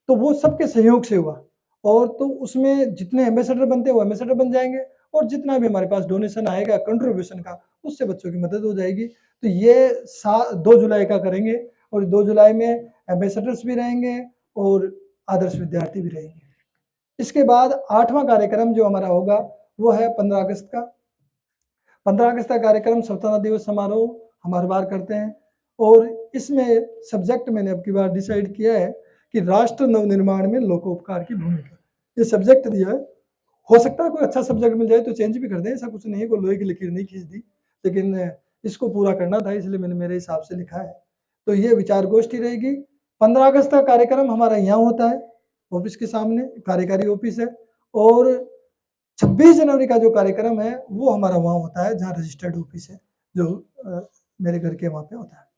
तो वो सबके सहयोग से हुआ और तो उसमें जितने एम्बेसडर बनते हैं, वो एम्बेसडर बन जाएँगे और जितना भी हमारे पास डोनेशन आएगा कंट्रीब्यूशन का, उससे बच्चों की मदद हो जाएगी। तो ये 2 जुलाई का करेंगे और 2 जुलाई में एम्बेसडर्स भी रहेंगे और आदर्श विद्यार्थी भी रहेंगे। इसके बाद 8वां कार्यक्रम जो हमारा होगा, वो है 15 अगस्त का। 15 अगस्त का कार्यक्रम स्वतंत्रता दिवस समारोह हम हर बार करते हैं और इसमें सब्जेक्ट मैंने अब की बार डिसाइड किया है कि राष्ट्र नवनिर्माण में लोकोपकार की भूमिका। ये सब्जेक्ट दिया है, हो सकता है कोई अच्छा सब्जेक्ट मिल जाए तो चेंज भी कर दें, ऐसा कुछ नहीं है, कोई लोहे की लकीर नहीं खींच दी, लेकिन इसको पूरा करना था इसलिए मैंने मेरे हिसाब से लिखा है। तो ये विचार गोष्ठी रहेगी। 15 अगस्त का कार्यक्रम हमारा यहाँ होता है, ऑफिस के सामने, कार्यकारी ऑफिस है और 26 जनवरी का जो कार्यक्रम है, वो हमारा वहाँ होता है जहाँ रजिस्टर्ड ऑफिस है, जो मेरे घर के वहाँ पे होता है।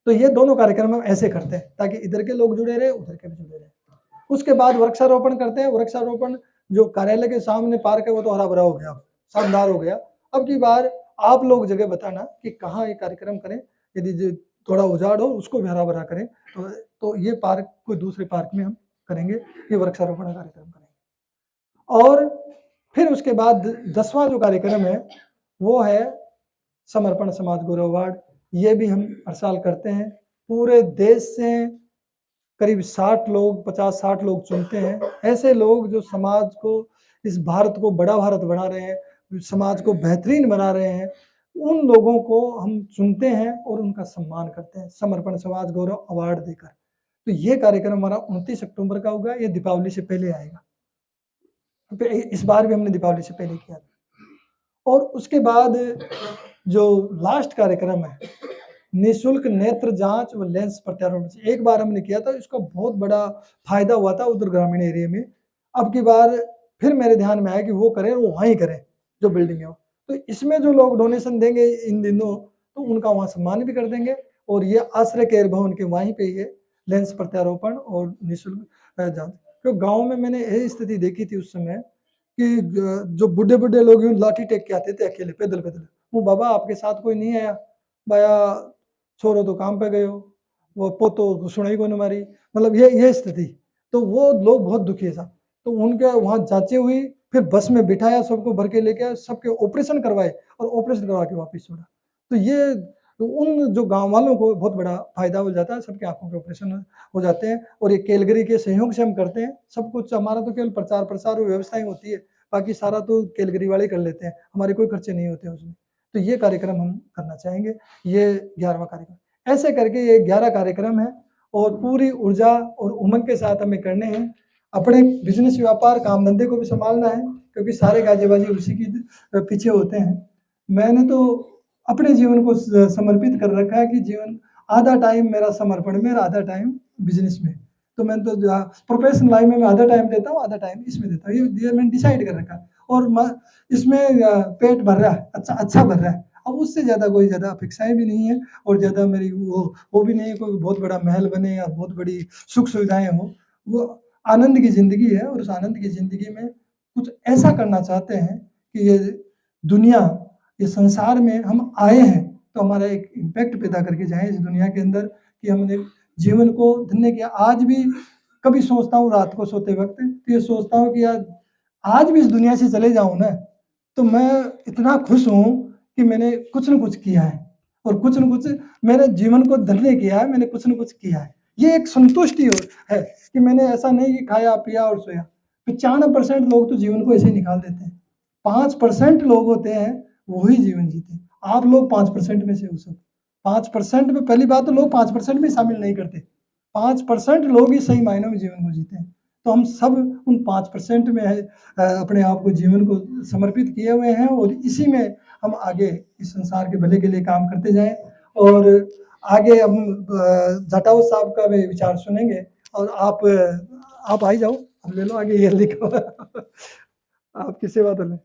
तो ये दोनों कार्यक्रम हम ऐसे करते हैं ताकि इधर के लोग जुड़े रहे, उधर के भी जुड़े रहे। उसके बाद वृक्षारोपण करते हैं। वृक्षारोपण जो कार्यालय के सामने पार्क है वो तो हरा-भरा हो गया, शानदार हो गया। अब की बार आप लोग जगह बताना कि कहाँ ये कार्यक्रम करें, यदि जो थोड़ा उजाड़ हो उसको भी हरा-भरा करें। तो ये पार्क कोई दूसरे पार्क में हम करेंगे, ये वृक्षारोपण का कार्यक्रम करेंगे। और फिर उसके बाद 10वां जो कार्यक्रम है, वो है समर्पण समाज गौरव अवार्ड। ये भी हम हर साल करते हैं। पूरे देश से करीब 60 लोग 50-60 लोग चुनते हैं। ऐसे लोग जो समाज को, इस भारत को बड़ा भारत बना रहे हैं, समाज को बेहतरीन बना रहे हैं, उन लोगों को हम चुनते हैं और उनका सम्मान करते हैं, समर्पण समाज गौरव अवार्ड देकर। तो ये कार्यक्रम हमारा 29 अक्टूबर का होगा, ये दीपावली से पहले आएगा। इस बार भी हमने दीपावली से पहले किया था। और उसके बाद जो लास्ट कार्यक्रम है, निःशुल्क नेत्र जाँच व लेंस प्रत्यारोपण। एक बार हमने किया था, इसका बहुत बड़ा फ़ायदा हुआ था उधर ग्रामीण एरिया में। अब की बार फिर मेरे ध्यान में आया कि वो करें, वो वहीं करें, जो बिल्डिंग है वो। तो इसमें जो लोग डोनेशन देंगे इन दिनों, तो उनका वहाँ सम्मान भी कर देंगे और ये आश्रय केयर भवन के वहीं पे ये लेंस प्रत्यारोपण और निःशुल्क जाँच। तो गाँव में मैंने यही स्थिति देखी थी उस समय कि जो बूढ़े-बूढ़े लोग यूँ लाठी टेक के आते थे अकेले पैदल-पैदल। वो बाबा आपके साथ कोई नहीं आया? बाया छोरो तो काम पे गयो, वो पोतो सुनाई को न मारी, मतलब ये स्थिति। तो वो लोग बहुत दुखी है साहब। तो उनके वहाँ जाँचें हुई, फिर बस में बिठाया, सबको भर के लेके आए, सबके ऑपरेशन करवाए और ऑपरेशन करवा के वापस छोड़ा। तो ये उन जो गाँव वालों को बहुत बड़ा फ़ायदा हो जाता है, सबकी आँखों के ऑपरेशन हो जाते हैं और ये कैलगरी के सहयोग से हम करते हैं। सब कुछ हमारा तो केवल प्रचार-प्रसार और व्यवस्थाएँ होती है, बाकी सारा तो कैलगरी वाले कर लेते हैं, हमारे कोई खर्चे नहीं होते उसमें। तो ये कार्यक्रम हम करना चाहेंगे, ये 11वां कार्यक्रम। ऐसे करके ये 11 कार्यक्रम हैं और पूरी ऊर्जा और उमंग के साथ हमें करने हैं। अपने बिज़नेस व्यापार, काम-धंधे को भी सँभालना है क्योंकि सारे गाजी-बाजी उसी की पीछे होते हैं। मैंने तो अपने जीवन को समर्पित कर रखा है कि जीवन आधा टाइम मेरा समर्पण में और आधा टाइम बिज़नेस में। तो मैंने तो प्रोफ़ेशनल लाइफ़ में मैं आधा टाइम देता हूँ, आधा टाइम इसमें देता हूँ। ये मैंने डिसाइड कर रखा है और इसमें पेट भर रहा है, अच्छा भर रहा है। अब उससे ज़्यादा कोई ज़्यादा अपेक्षाएँ भी नहीं है और ज़्यादा मेरी वो भी नहीं है कोई बहुत बड़ा महल बने या बहुत बड़ी सुख-सुविधाएँ हों। वो आनंद की ज़िंदगी है और उस आनंद की ज़िंदगी में कुछ ऐसा करना चाहते हैं कि ये दुनिया, ये संसार में हम आए हैं, तो हमारा एक इम्पैक्ट पैदा करके जाएँ इस दुनिया के अंदर कि हमने जीवन को धन्य किया। आज भी कभी सोचता हूँ रात को सोते वक़्त, तो ये सोचता हूँ कि यार आज भी इस दुनिया से चले जाऊँ ना, तो मैं इतना खुश हूँ कि मैंने कुछ न कुछ किया है और कुछ न कुछ मेरे जीवन को धन्य किया है, मैंने कुछ न कुछ किया है। ये एक संतुष्टि है कि मैंने ऐसा नहीं कि खाया, पिया और सोया। 95% लोग तो जीवन को ऐसे ही निकाल देते हैं। 5% लोग होते हैं, वो ही जीवन जीते हैं आप लोग 5% में से हो सब। 5% में पहली बात तो लोग 5% में शामिल नहीं करते। 5% लोग ही सही मायनों में जीवन को जीते हैं। तो हम सब उन 5% में अपने आप को जीवन को समर्पित किए हुए हैं और इसी में हम आगे इस संसार के भले के लिए काम करते जाएँ और आगे हम जाटव साहब का भी विचार सुनेंगे और आप आ ही जाओ, अब ले लो आगे ये लिखो। आपकी सेवा तो लें।